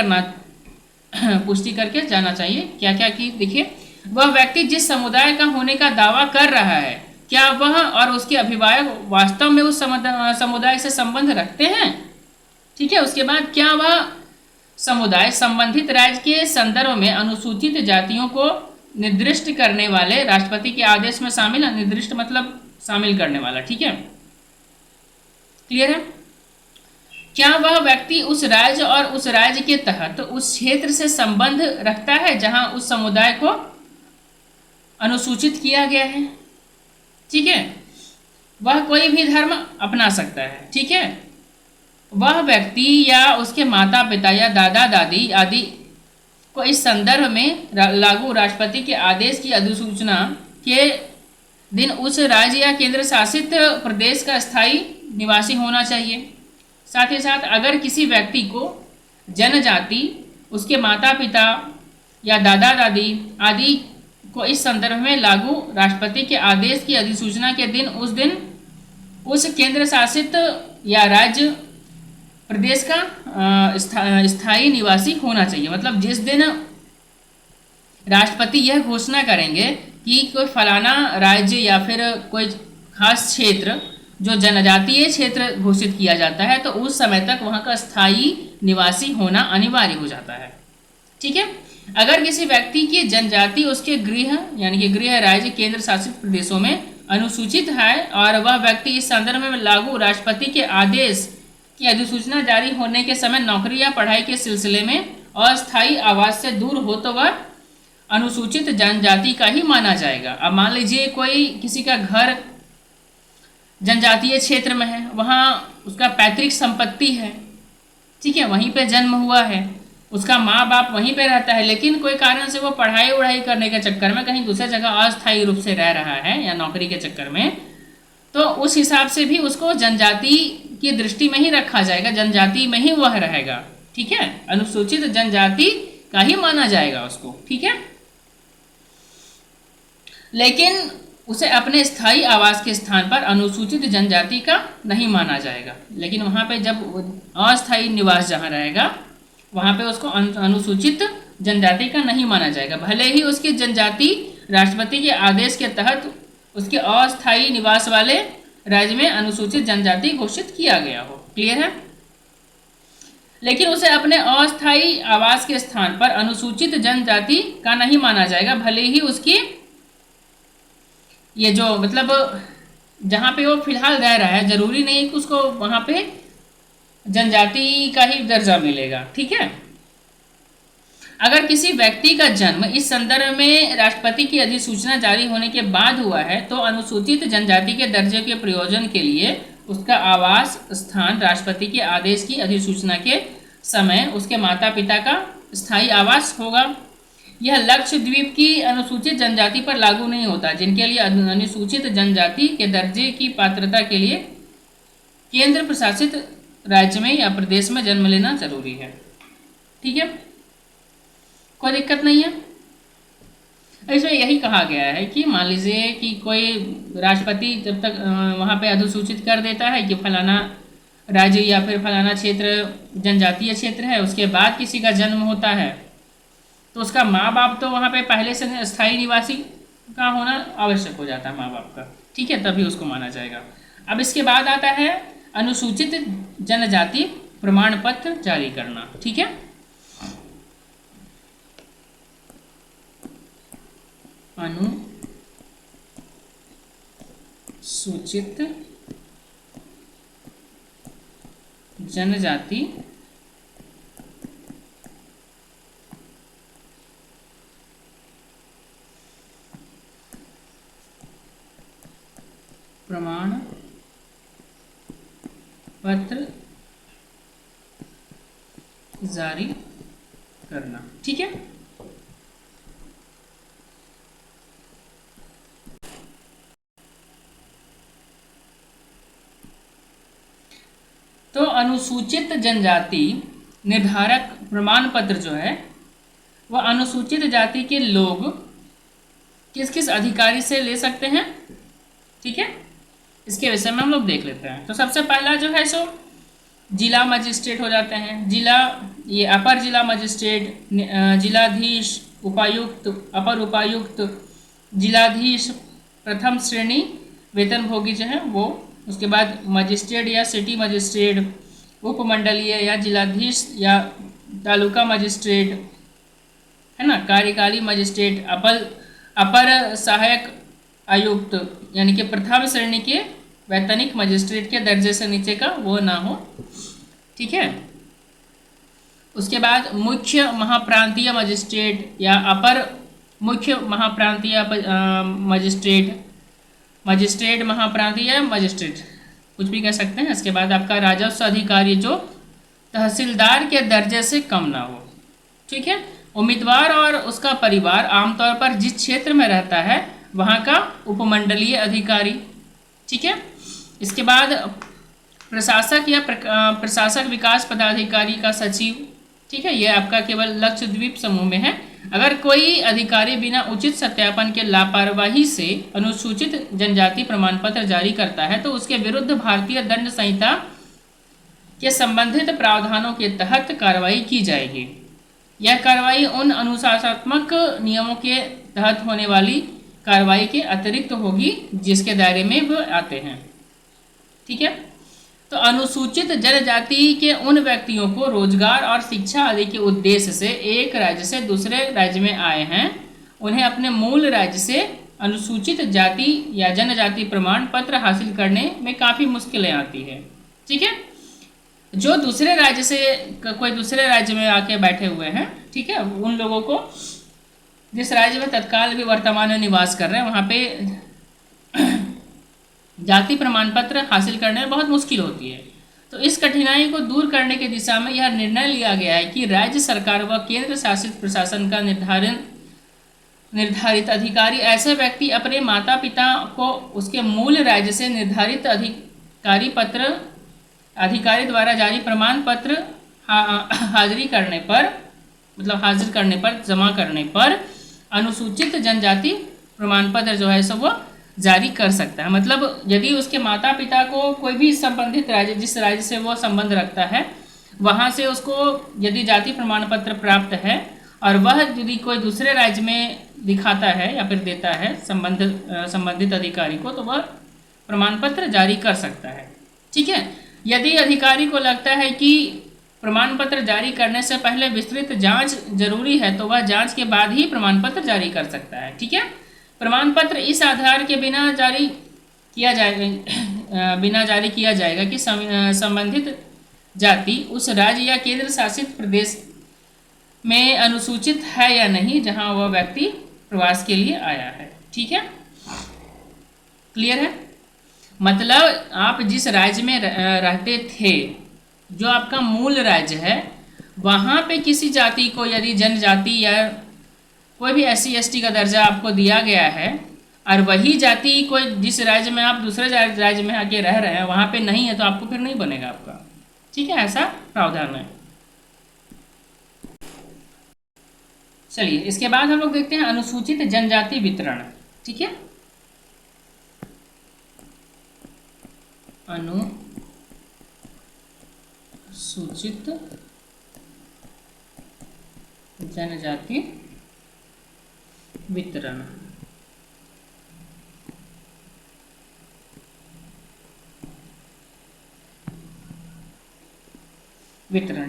करके जाना चाहिए। क्या क्या की देखिए, वह व्यक्ति जिस समुदाय का होने का दावा कर रहा है, क्या वह और उसके अभिभावक वास्तव में उस समुदाय से संबंध रखते हैं। ठीक है, उसके बाद क्या वह समुदाय संबंधित राज्य के संदर्भ में अनुसूचित जातियों को निर्दिष्ट करने वाले राष्ट्रपति के आदेश में शामिल है। निर्दिष्ट मतलब शामिल करने वाला। ठीक है, क्लियर है। क्या वह व्यक्ति उस राज्य और उस राज्य के तहत उस क्षेत्र से संबंध रखता है जहां उस समुदाय को अनुसूचित किया गया है। ठीक है, वह कोई भी धर्म अपना सकता है। ठीक है, वह व्यक्ति या उसके माता पिता या दादा दादी आदि को इस संदर्भ में लागू राष्ट्रपति के आदेश की अधिसूचना के दिन उस राज्य या केंद्र शासित प्रदेश का स्थायी निवासी होना चाहिए। साथ ही साथ अगर किसी व्यक्ति को जनजाति, उसके माता पिता या दादा दादी आदि को इस संदर्भ में लागू राष्ट्रपति के आदेश की अधिसूचना के दिन उस केंद्र शासित या राज्य प्रदेश का स्थायी निवासी होना चाहिए। मतलब जिस दिन राष्ट्रपति यह घोषणा करेंगे कि कोई फलाना राज्य या फिर कोई खास क्षेत्र जो जनजातीय क्षेत्र घोषित किया जाता है, तो उस समय तक वहाँ का स्थायी निवासी होना अनिवार्य हो जाता है। ठीक है। अगर किसी व्यक्ति की जनजाति उसके गृह यानी कि गृह राज्य केंद्र शासित प्रदेशों में अनुसूचित है और वह व्यक्ति इस संदर्भ में लागू राष्ट्रपति के आदेश की अधिसूचना जारी होने के समय नौकरी या पढ़ाई के सिलसिले में अस्थायी आवास से दूर हो, तो वह अनुसूचित जनजाति का ही माना जाएगा। अब मान लीजिए कोई किसी का घर जनजातीय क्षेत्र में है, वहाँ उसका पैतृक संपत्ति है, ठीक है, वहीं पे जन्म हुआ है, उसका माँ बाप वहीं पे रहता है, लेकिन कोई कारण से वो पढ़ाई उढ़ाई करने के चक्कर में कहीं दूसरे जगह अस्थायी रूप से रह रहा है या नौकरी के चक्कर में, तो उस हिसाब से भी उसको जनजाति की दृष्टि में ही रखा जाएगा, जनजाति में ही वह रहेगा। ठीक है, अनुसूचित जनजाति का ही माना जाएगा उसको। ठीक है, लेकिन उसे अपने स्थायी आवास के स्थान पर अनुसूचित जनजाति का नहीं माना जाएगा। लेकिन वहाँ पे जब अस्थायी निवास जहाँ रहेगा वहाँ पे उसको अनुसूचित जनजाति का नहीं माना जाएगा, भले ही उसकी जनजाति राष्ट्रपति के आदेश के तहत उसके अस्थायी निवास वाले राज्य में अनुसूचित जनजाति घोषित किया गया हो। क्लियर है? लेकिन उसे अपने अस्थायी आवास के स्थान पर अनुसूचित जनजाति का नहीं माना जाएगा, भले ही उसकी ये जो मतलब जहाँ पे वो फिलहाल रह रहा है जरूरी नहीं कि उसको वहाँ पे जनजाति का ही दर्जा मिलेगा। ठीक है, अगर किसी व्यक्ति का जन्म इस संदर्भ में राष्ट्रपति की अधिसूचना जारी होने के बाद हुआ है, तो अनुसूचित जनजाति के दर्जे के प्रयोजन के लिए उसका आवास स्थान राष्ट्रपति के आदेश की अधिसूचना के समय उसके माता पिता का स्थायी आवास होगा। यह लक्षद्वीप की अनुसूचित जनजाति पर लागू नहीं होता, जिनके लिए अनुसूचित जनजाति के दर्जे की पात्रता के लिए केंद्र प्रशासित राज्य में या प्रदेश में जन्म लेना जरूरी है। ठीक है, कोई दिक्कत नहीं है। इसमें यही कहा गया है कि मान लीजिए कि कोई राष्ट्रपति जब तक वहाँ पे अधिसूचित कर देता है कि फलाना राज्य या फिर फलाना क्षेत्र जनजातीय क्षेत्र है, उसके बाद किसी का जन्म होता है, तो उसका माँ बाप तो वहाँ पे पहले से स्थायी निवासी का होना आवश्यक हो जाता है माँ बाप का। ठीक है, तभी उसको माना जाएगा। अब इसके बाद आता है अनुसूचित जनजाति प्रमाण पत्र जारी करना। ठीक है, अनुसूचित जनजाति प्रमाण पत्र जारी करना। ठीक है, तो अनुसूचित जनजाति निर्धारक प्रमाण पत्र जो है वह अनुसूचित जाति के लोग किस किस अधिकारी से ले सकते हैं। ठीक है, इसके विषय में हम लोग देख लेते हैं। तो सबसे पहला जो है सो जिला मजिस्ट्रेट हो जाते हैं। जिला ये अपर जिला मजिस्ट्रेट, जिलाधीश, उपायुक्त, अपर उपायुक्त, जिलाधीश, प्रथम श्रेणी वेतनभोगी जो है वो, उसके बाद मजिस्ट्रेट या सिटी मजिस्ट्रेट, उपमंडलीय या जिलाधीश या तालुका मजिस्ट्रेट, है ना, कार्यकारी मजिस्ट्रेट, अपर सहायक आयुक्त यानी कि प्रथम श्रेणी के वैतनिक मजिस्ट्रेट के दर्जे से नीचे का वो ना हो। ठीक है, उसके बाद मुख्य महाप्रांतीय मजिस्ट्रेट या अपर मुख्य महाप्रांतीय मजिस्ट्रेट, मजिस्ट्रेट महाप्रांतीय मजिस्ट्रेट कुछ भी कह सकते हैं। इसके बाद आपका राजस्व अधिकारी जो तहसीलदार के दर्जे से कम ना हो। ठीक है, उम्मीदवार और उसका परिवार आमतौर पर जिस क्षेत्र में रहता है वहाँ का उपमंडलीय अधिकारी। ठीक है, इसके बाद प्रशासक या प्रशासक विकास पदाधिकारी का सचिव। ठीक है, यह आपका केवल लक्षद्वीप समूह में है। अगर कोई अधिकारी बिना उचित सत्यापन के लापरवाही से अनुसूचित जनजाति प्रमाण पत्र जारी करता है तो उसके विरुद्ध भारतीय दंड संहिता के संबंधित प्रावधानों के तहत कार्रवाई की जाएगी। यह कार्रवाई उन अनुशासनात्मक नियमों के तहत होने वाली कार्रवाई के अतिरिक्त होगी जिसके दायरे में वो आते हैं। ठीक है। तो अनुसूचित जनजाति के उन व्यक्तियों को रोजगार और शिक्षा आदि के उद्देश्य से एक राज्य से दूसरे राज्य में आए हैं, उन्हें अपने मूल राज्य से अनुसूचित जाति या जनजाति प्रमाण पत्र हासिल करने में काफ़ी मुश्किलें आती है। ठीक है। जो दूसरे राज्य से कोई दूसरे राज्य में आके बैठे हुए हैं, ठीक है, उन लोगों को जिस राज्य में तत्काल भी वर्तमान में निवास कर रहे हैं वहाँ पे जाति प्रमाण पत्र हासिल करने में बहुत मुश्किल होती है। तो इस कठिनाई को दूर करने की दिशा में यह निर्णय लिया गया है कि राज्य सरकार व केंद्र शासित प्रशासन का निर्धारित अधिकारी ऐसे व्यक्ति अपने माता पिता को उसके मूल राज्य से निर्धारित अधिकारी द्वारा जारी प्रमाण पत्र हाजिर करने पर जमा करने पर अनुसूचित जनजाति प्रमाण पत्र जो है सो वो जारी कर सकता है। मतलब यदि उसके माता पिता को कोई भी संबंधित राज्य, जिस राज्य से वो संबंध रखता है, वहाँ से उसको यदि जाति प्रमाण पत्र प्राप्त है और वह यदि कोई दूसरे राज्य में दिखाता है या फिर देता है संबंधित अधिकारी को, तो वह प्रमाण पत्र जारी कर सकता है। ठीक है। यदि अधिकारी को लगता है कि प्रमाण पत्र जारी करने से पहले विस्तृत जांच जरूरी है तो वह जांच के बाद ही प्रमाण पत्र जारी कर सकता है। ठीक है। प्रमाण पत्र इस आधार के बिना जारी किया जाएगा कि संबंधित जाति उस राज्य या केंद्र शासित प्रदेश में अनुसूचित है या नहीं जहां वह व्यक्ति प्रवास के लिए आया है। ठीक है। क्लियर है। मतलब आप जिस राज्य में रहते थे, जो आपका मूल राज्य है, वहाँ पे किसी जाति को यदि जनजाति या कोई भी SC/ST का दर्जा आपको दिया गया है और वही जाति कोई जिस राज्य में आप दूसरे राज्य में आके रह रहे हैं वहाँ पे नहीं है, तो आपको फिर नहीं बनेगा आपका। ठीक है, ऐसा प्रावधान है। चलिए इसके बाद हम लोग देखते हैं अनुसूचित जनजाति वितरण। ठीक है। अनुसूचित जनजाति वितरण।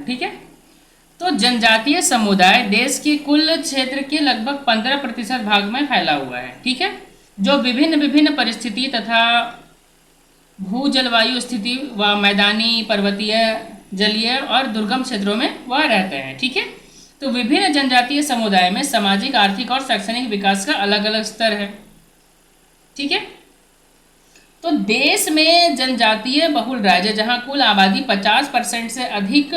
ठीक है। तो जनजातीय समुदाय देश के कुल क्षेत्र के लगभग 15% भाग में फैला हुआ है। ठीक है। जो विभिन्न परिस्थिति तथा भू जलवायु स्थिति व मैदानी, पर्वतीय, जलीय और दुर्गम क्षेत्रों में वह रहते हैं। ठीक है। तो विभिन्न जनजातीय समुदाय में सामाजिक, आर्थिक और शैक्षणिक विकास का अलग अलग स्तर है। ठीक है। तो देश में जनजातीय बहुल राज्य जहां कुल आबादी 50% से अधिक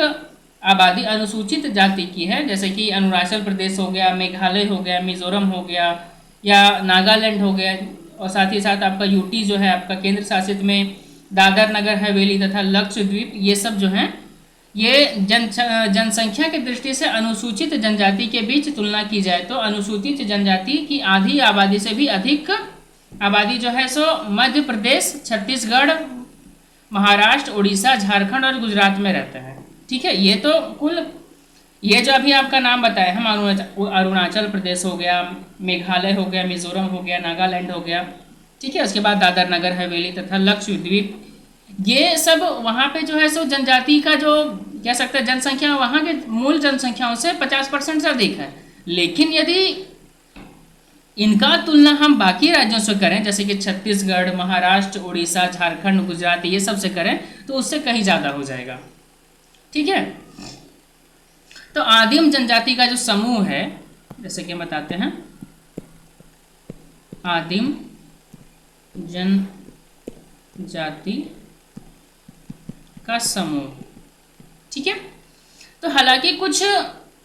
आबादी अनुसूचित जाति की है, जैसे कि अरुणाचल प्रदेश हो गया, मेघालय हो गया, मिजोरम हो गया या नागालैंड हो गया, और साथ ही साथ आपका यूटी जो है आपका केंद्र शासित में दादर नगर हवेली तथा लक्षद्वीप, ये सब जो हैं ये जनसंख्या की दृष्टि से अनुसूचित जनजाति के बीच तुलना की जाए तो अनुसूचित जनजाति की आधी आबादी से भी अधिक आबादी जो है सो मध्य प्रदेश, छत्तीसगढ़, महाराष्ट्र, उड़ीसा, झारखंड और गुजरात में रहता है। ठीक है। ये तो कुल, ये जो अभी आपका नाम बताया हम, अरुणाचल प्रदेश हो गया, मेघालय हो गया, मिजोरम हो गया, नागालैंड हो गया। ठीक है। उसके बाद दादर नगर हवेली तथा लक्षद्वीप, ये सब वहाँ पे जो है सो जनजाति का जो कह सकते हैं जनसंख्या वहाँ के मूल जनसंख्याओं से 50% से अधिक है। लेकिन यदि इनका तुलना हम बाकी राज्यों से करें, जैसे कि छत्तीसगढ़, महाराष्ट्र, उड़ीसा, झारखंड, गुजरात, ये सब से करें तो उससे कहीं ज़्यादा हो जाएगा। ठीक है। तो आदिम जनजाति का जो समूह है, जैसे कि बताते हैं आदिम जनजाति का समूह। ठीक है। तो हालांकि कुछ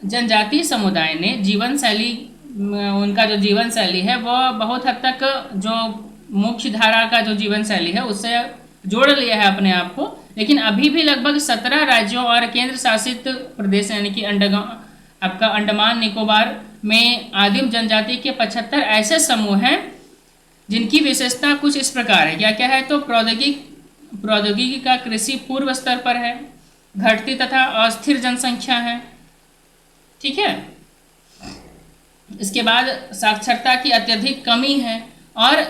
जनजातीय समुदाय ने जीवन शैली, उनका जो जीवन शैली है वह बहुत हद तक जो मुख्य धारा का जो जीवन शैली है उससे जोड़ लिया है अपने आप को, लेकिन अभी भी लगभग 17 राज्यों और केंद्र शासित प्रदेश यानी कि आपका अंडमान निकोबार में आदिम जनजाति के 75 ऐसे समूह हैं जिनकी विशेषता कुछ इस प्रकार है। क्या क्या है? तो प्रौद्योगिकी का कृषि पूर्व स्तर पर है, घटती तथा अस्थिर जनसंख्या है, ठीक है। इसके बाद साक्षरता की अत्यधिक कमी है और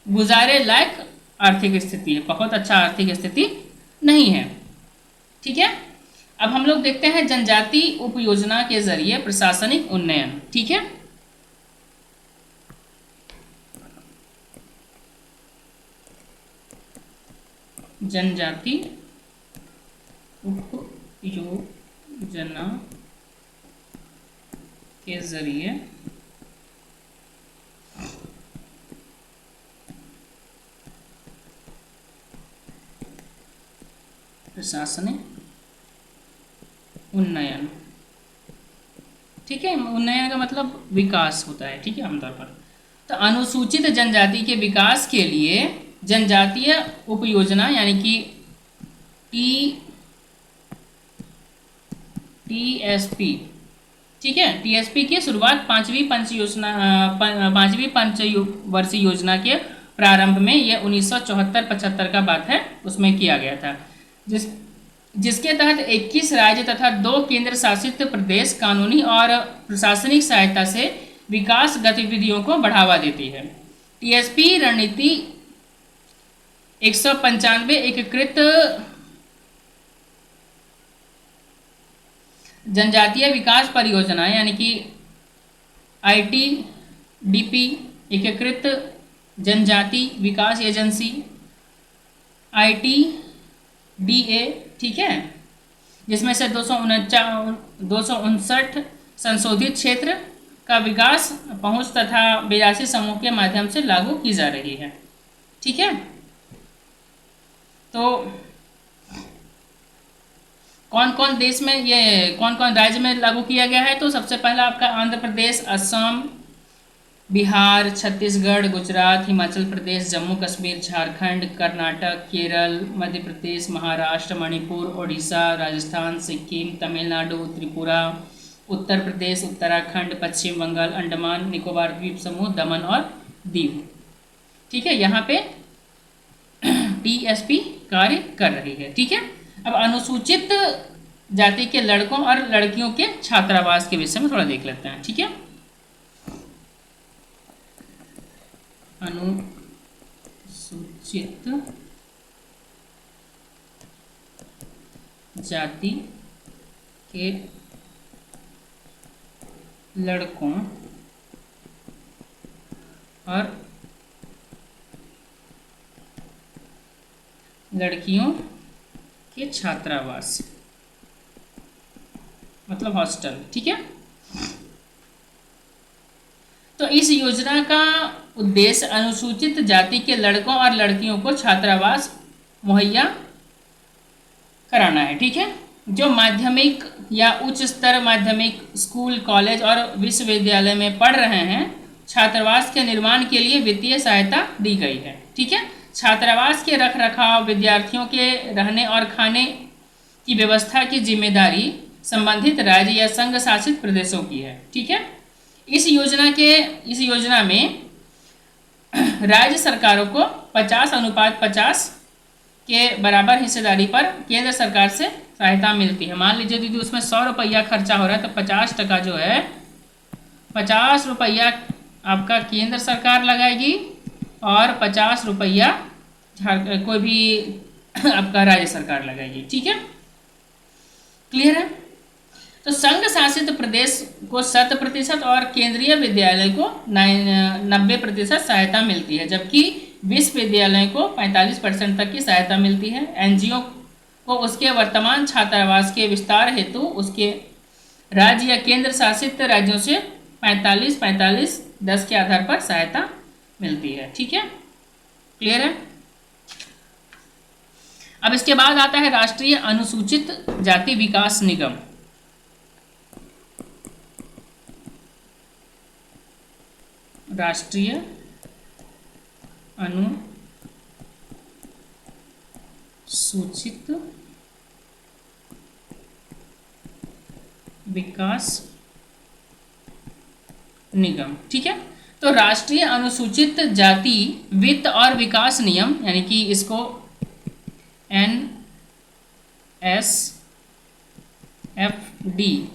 गुजारे लायक आर्थिक स्थिति है, बहुत अच्छा आर्थिक स्थिति नहीं है। ठीक है। अब हम लोग देखते हैं जनजाति उपयोजना के जरिए प्रशासनिक उन्नयन। ठीक है। जनजाति उपयोजना के जरिए प्रशासनिक उन्नयन। ठीक है। उन्नयन का मतलब विकास होता है। ठीक है, आमतौर पर। तो अनुसूचित जनजाति के विकास के लिए जनजातीय उपयोजना यानी कि टीएसपी, ठीक है, टीएसपी की शुरुआत पांचवी पंचवर्षीय योजना के प्रारंभ में, यह 1974-75 का बात है, उसमें किया गया था, जिसके तहत 21 राज्य तथा 2 केंद्र शासित प्रदेश कानूनी और प्रशासनिक सहायता से विकास गतिविधियों को बढ़ावा देती है। टीएसपी रणनीति 195 एकीकृत जनजातीय विकास परियोजना यानी कि आईटीडीपी, एकीकृत जनजाति विकास एजेंसी ITDA, ठीक है, जिसमें से 259 संशोधित क्षेत्र का विकास पहुंच तथा 82 समूह के माध्यम से लागू की जा रही है। ठीक है। तो कौन कौन देश में ये कौन कौन राज्य में लागू किया गया है? तो सबसे पहला आपका आंध्र प्रदेश, असम, बिहार, छत्तीसगढ़, गुजरात, हिमाचल प्रदेश, जम्मू कश्मीर, झारखंड, कर्नाटक, केरल, मध्य प्रदेश, महाराष्ट्र, मणिपुर, ओडिशा, राजस्थान, सिक्किम, तमिलनाडु, त्रिपुरा, उत्तर प्रदेश, उत्तराखंड, पश्चिम बंगाल, अंडमान निकोबार द्वीप समूह, दमन और दीव। ठीक है, यहाँ पे टीएसपी कार्य कर रही है। ठीक है। अब अनुसूचित जाति के लड़कों और लड़कियों के छात्रावास के विषय में थोड़ा देख लेते हैं। ठीक है। अनुसूचित जाति के लड़कों और लड़कियों के छात्रावास मतलब हॉस्टल। ठीक है। तो इस योजना का उद्देश्य अनुसूचित जाति के लड़कों और लड़कियों को छात्रावास मुहैया कराना है। ठीक है। जो माध्यमिक या उच्च स्तर माध्यमिक स्कूल, कॉलेज और विश्वविद्यालय में पढ़ रहे हैं, छात्रावास के निर्माण के लिए वित्तीय सहायता दी गई है। ठीक है। छात्रावास के रखरखाव, विद्यार्थियों के रहने और खाने की व्यवस्था की जिम्मेदारी संबंधित राज्य या संघ शासित प्रदेशों की है। ठीक है। इस योजना में राज्य सरकारों को 50:50 के बराबर हिस्सेदारी पर केंद्र सरकार से सहायता मिलती है। मान लीजिए दीदी उसमें 100 रुपया खर्चा हो रहा है तो 50% जो है 50 रुपया आपका केंद्र सरकार लगाएगी और 50 रुपया कोई भी आपका राज्य सरकार लगाएगी। ठीक है, क्लियर है। तो संघ शासित प्रदेश को 100% और केंद्रीय विद्यालय को 90% सहायता मिलती है, जबकि विश्वविद्यालय को 45% तक की सहायता मिलती है। एनजीओ को उसके वर्तमान छात्रावास के विस्तार हेतु उसके राज्य या केंद्र शासित राज्यों से 45-45-10 के आधार पर सहायता मिलती है। ठीक है, क्लियर है। अब इसके बाद आता है राष्ट्रीय अनुसूचित जाति विकास निगम। राष्ट्रीय अनुसूचित विकास निगम। ठीक है, तो राष्ट्रीय अनुसूचित जाति वित्त और विकास नियम यानी कि इसको NSFD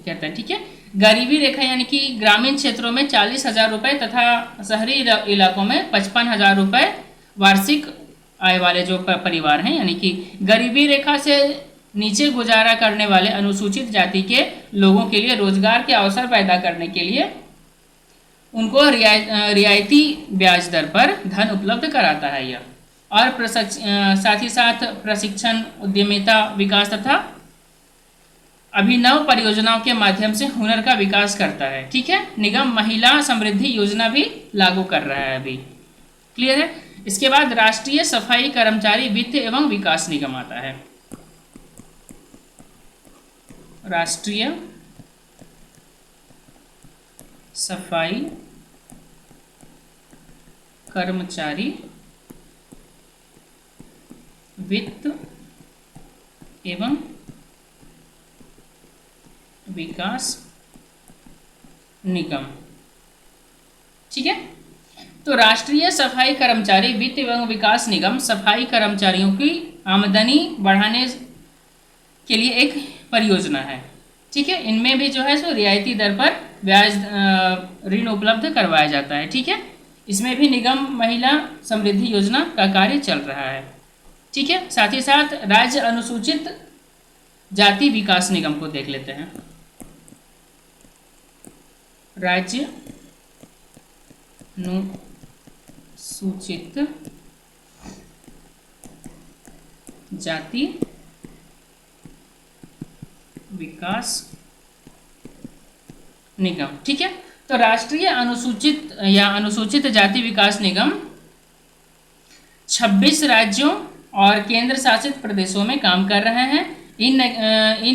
कहता है। ठीक है, गरीबी रेखा यानी कि ग्रामीण क्षेत्रों में 40,000 रुपये तथा शहरी इलाकों में 55,000 रुपये वार्षिक आय वाले जो परिवार हैं, यानी कि गरीबी रेखा से नीचे गुजारा करने वाले अनुसूचित जाति के लोगों के लिए रोजगार के अवसर पैदा करने के लिए उनको रियायती ब्याज दर पर धन उपलब्ध कराता है यह, और साथ ही साथ प्रशिक्षण, उद्यमिता विकास तथा अभिनव परियोजनाओं के माध्यम से हुनर का विकास करता है। ठीक है, निगम महिला समृद्धि योजना भी लागू कर रहा है अभी। क्लियर है। इसके बाद राष्ट्रीय सफाई कर्मचारी वित्त एवं विकास निगम आता है। राष्ट्रीय सफाई कर्मचारी वित्त एवं विकास निगम। ठीक है, तो राष्ट्रीय सफाई कर्मचारी वित्त एवं विकास निगम सफाई कर्मचारियों की आमदनी बढ़ाने के लिए एक परियोजना है। ठीक है, इनमें भी जो है सो रियायती दर पर ब्याज ऋण उपलब्ध करवाया जाता है। ठीक है, इसमें भी निगम महिला समृद्धि योजना का कार्य चल रहा है। ठीक है, साथ ही साथ राज्य अनुसूचित जाति विकास निगम को देख लेते हैं। राज्य अनुसूचित जाति विकास निगम। ठीक है, तो राष्ट्रीय अनुसूचित या अनुसूचित जाति विकास निगम 26 राज्यों और केंद्र शासित प्रदेशों में काम कर रहे हैं। इन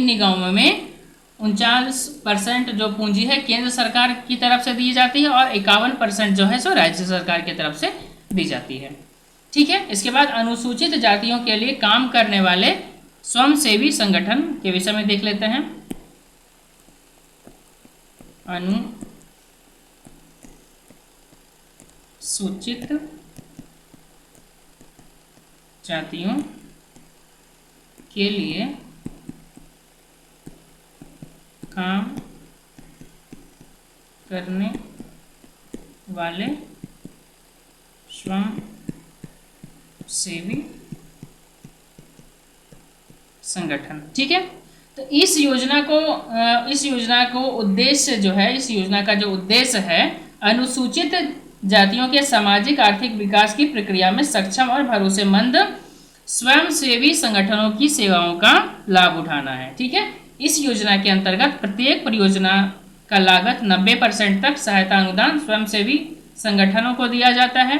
निगमों में 39% जो पूंजी है केंद्र सरकार की तरफ से दी जाती है और 51% जो है सो राज्य सरकार की तरफ से दी जाती है। ठीक है, इसके बाद अनुसूचित जातियों के लिए काम करने वाले स्वयंसेवी संगठन के विषय में देख लेते हैं। अनुसूचित जातियों के लिए काम करने वाले स्वयंसेवी संगठन। ठीक है, तो इस योजना को उद्देश्य जो है, इस योजना का जो उद्देश्य है अनुसूचित जातियों के सामाजिक आर्थिक विकास की प्रक्रिया में सक्षम और भरोसेमंद स्वयंसेवी संगठनों की सेवाओं का लाभ उठाना है। ठीक है, इस योजना के अंतर्गत प्रत्येक परियोजना का लागत 90% तक सहायता अनुदान स्वयंसेवी संगठनों को दिया जाता है।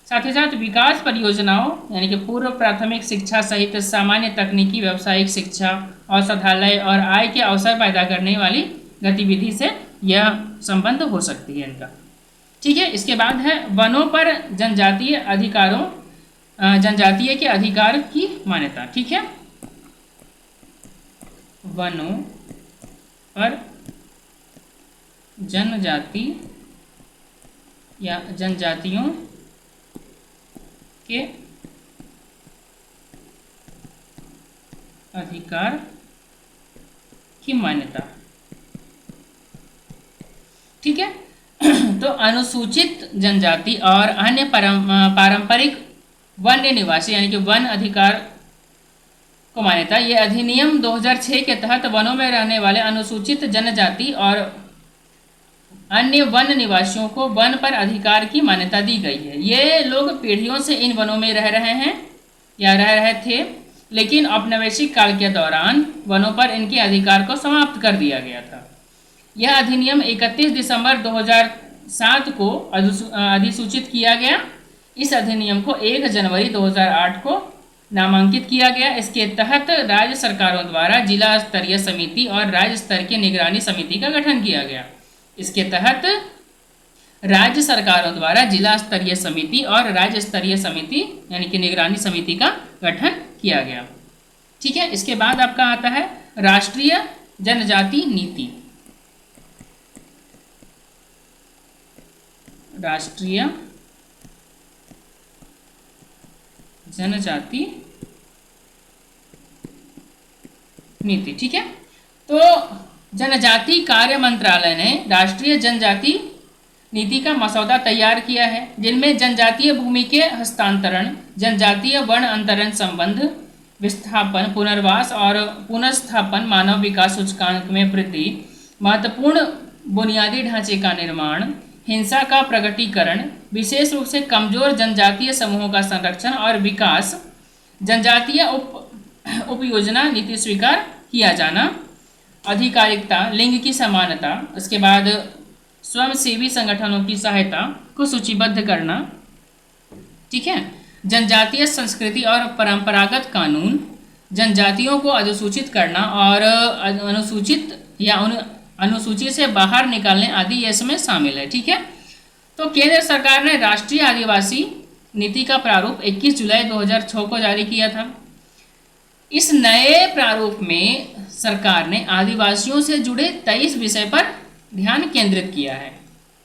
साथ ही साथ विकास परियोजनाओं यानी कि पूर्व प्राथमिक शिक्षा सहित सामान्य तकनीकी व्यावसायिक शिक्षा, औषधालय और आय के अवसर पैदा करने वाली गतिविधि से यह संबंध हो सकती है इनका। ठीक है, इसके बाद है वनों पर जनजातीय के अधिकार की मान्यता। ठीक है, वनों पर जनजाति या जनजातियों के अधिकार की मान्यता। ठीक है, तो अनुसूचित जनजाति और अन्य पारंपरिक वन्य निवासी यानी कि वन अधिकार को मान्यता। ये अधिनियम 2006 के तहत वनों में रहने वाले अनुसूचित जनजाति और अन्य वन निवासियों को वन पर अधिकार की मान्यता दी गई है। ये लोग पीढ़ियों से इन वनों में रह रहे हैं या रह रहे थे, लेकिन औपनिवेशिक काल के दौरान वनों पर इनके अधिकार को समाप्त कर दिया गया था। यह अधिनियम 31 दिसंबर 2007 को अधिसूचित किया गया। इस अधिनियम को 1 जनवरी 2008 को नामांकित किया गया। इसके तहत राज्य सरकारों द्वारा जिला स्तरीय समिति और राज्य स्तर की निगरानी समिति का गठन किया गया। इसके तहत राज्य सरकारों द्वारा जिला स्तरीय समिति और राज्य स्तरीय समिति यानी कि निगरानी समिति का गठन किया गया। ठीक है, इसके बाद आपका आता है राष्ट्रीय जनजाति नीति। राष्ट्रीय जनजाति नीति। ठीक है, तो जनजाति कार्य मंत्रालय ने राष्ट्रीय जनजाति नीति का मसौदा तैयार किया है, जिनमें जनजातीय भूमि के हस्तांतरण, जनजातीय वर्ण अंतरण संबंध विस्थापन, पुनर्वास और पुनर्स्थापन, मानव विकास सूचकांक में वृद्धि, महत्वपूर्ण बुनियादी ढांचे का निर्माण, हिंसा का प्रगटीकरण, विशेष रूप से कमजोर जनजातीय समूहों का संरक्षण और विकास, जनजातीय उपयोजना नीति स्वीकार किया जाना, आधिकारिकता, लिंग की समानता, उसके बाद स्वयंसेवी संगठनों की सहायता को सूचीबद्ध करना, ठीक है, जनजातीय संस्कृति और परंपरागत कानून, जनजातियों को अधिसूचित करना और अनुसूचित या अनुसूची से बाहर निकालने आदि ये इसमें शामिल है, ठीक है। तो केंद्र सरकार ने राष्ट्रीय आदिवासी नीति का प्रारूप 21 जुलाई 2006 को जारी किया था। इस नए प्रारूप में सरकार ने आदिवासियों से जुड़े 23 विषय पर ध्यान केंद्रित किया है,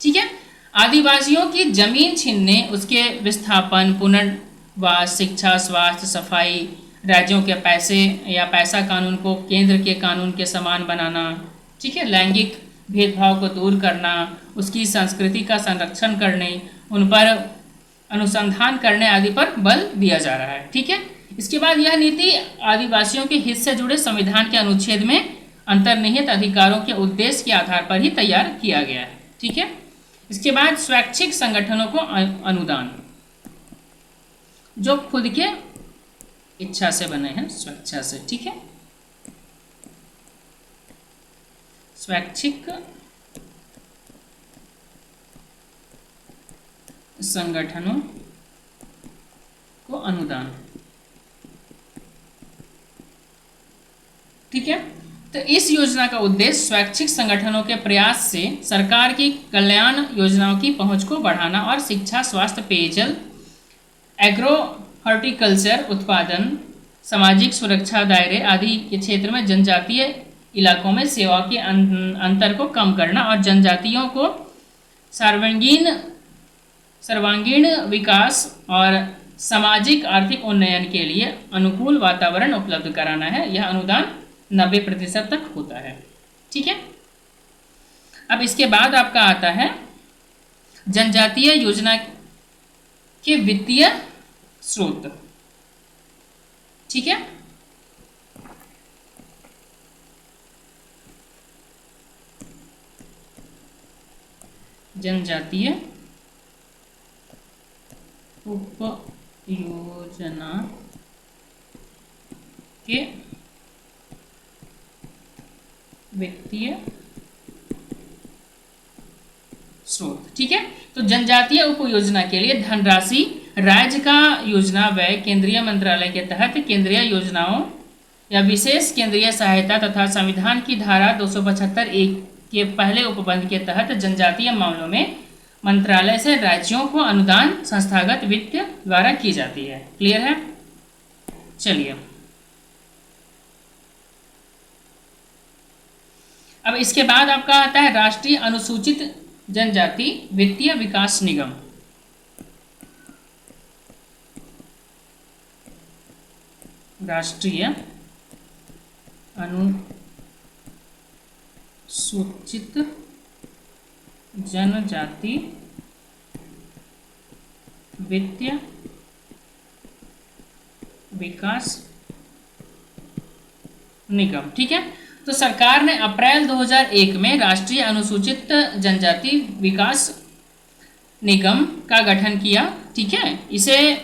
ठीक है। आदिवासियों की जमीन छीनने, उसके विस्थापन, पुनर्वास, शिक्षा, स्वास्थ्य, सफाई, राज्यों के पैसे या पैसा कानून को केंद्र के कानून के समान बनाना, ठीक है, लैंगिक भेदभाव को दूर करना, उसकी संस्कृति का संरक्षण करने, उन पर अनुसंधान करने आदि पर बल दिया जा रहा है, ठीक है। इसके बाद यह नीति आदिवासियों के हित से जुड़े संविधान के अनुच्छेद में अंतर्निहित अधिकारों के उद्देश्य के आधार पर ही तैयार किया गया है, ठीक है। इसके बाद स्वैच्छिक संगठनों को अनुदान, जो खुद के इच्छा से बने हैं, स्वेच्छा से, ठीक है। स्वैच्छिक संगठनों को अनुदान, ठीक है। तो इस योजना का उद्देश्य स्वैच्छिक संगठनों के प्रयास से सरकार की कल्याण योजनाओं की पहुंच को बढ़ाना और शिक्षा, स्वास्थ्य, पेयजल, एग्रो हॉर्टिकल्चर उत्पादन, सामाजिक सुरक्षा दायरे आदि के क्षेत्र में जनजातीय इलाकों में सेवा के अंतर को कम करना और जनजातियों को सर्वांगीण विकास और सामाजिक आर्थिक उन्नयन के लिए अनुकूल वातावरण उपलब्ध कराना है। यह अनुदान 90% तक होता है, ठीक है। अब इसके बाद आपका आता है जनजातीय योजना के वित्तीय स्रोत, ठीक है। जनजातीय उपयोजना के वित्तीय स्रोत, ठीक है। तो जनजातीय उपयोजना के लिए धनराशि राज्य का योजना व्यय केंद्रीय मंत्रालय के तहत केंद्रीय योजनाओं या विशेष केंद्रीय सहायता तथा संविधान की धारा 275(1) के पहले उपबंध के तहत जनजातीय मामलों में मंत्रालय से राज्यों को अनुदान संस्थागत वित्त द्वारा की जाती है। क्लियर है? चलिए अब इसके बाद आपका आता है राष्ट्रीय अनुसूचित जनजाति वित्तीय विकास निगम। राष्ट्रीय अनुसूचित जनजाति वित्तीय विकास निगम, ठीक है। तो सरकार ने अप्रैल 2001 में राष्ट्रीय अनुसूचित जनजाति विकास निगम का गठन किया, ठीक है। इसे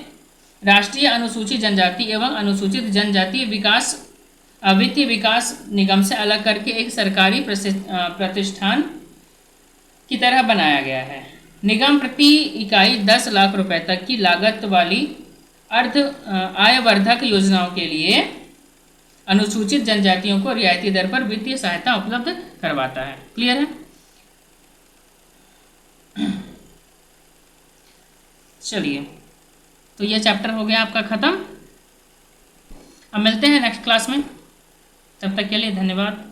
राष्ट्रीय अनुसूचित जनजाति एवं अनुसूचित जनजाति विकास वित्तीय विकास निगम से अलग करके एक सरकारी प्रतिष्ठान की तरह बनाया गया है। निगम प्रति इकाई 10 लाख रुपए तक की लागत वाली अर्ध आयवर्धक योजनाओं के लिए अनुसूचित जनजातियों को रियायती दर पर वित्तीय सहायता उपलब्ध करवाता है। क्लियर है? चलिए, तो यह चैप्टर हो गया आपका खत्म। अब मिलते हैं नेक्स्ट क्लास में, तब तक के लिए धन्यवाद।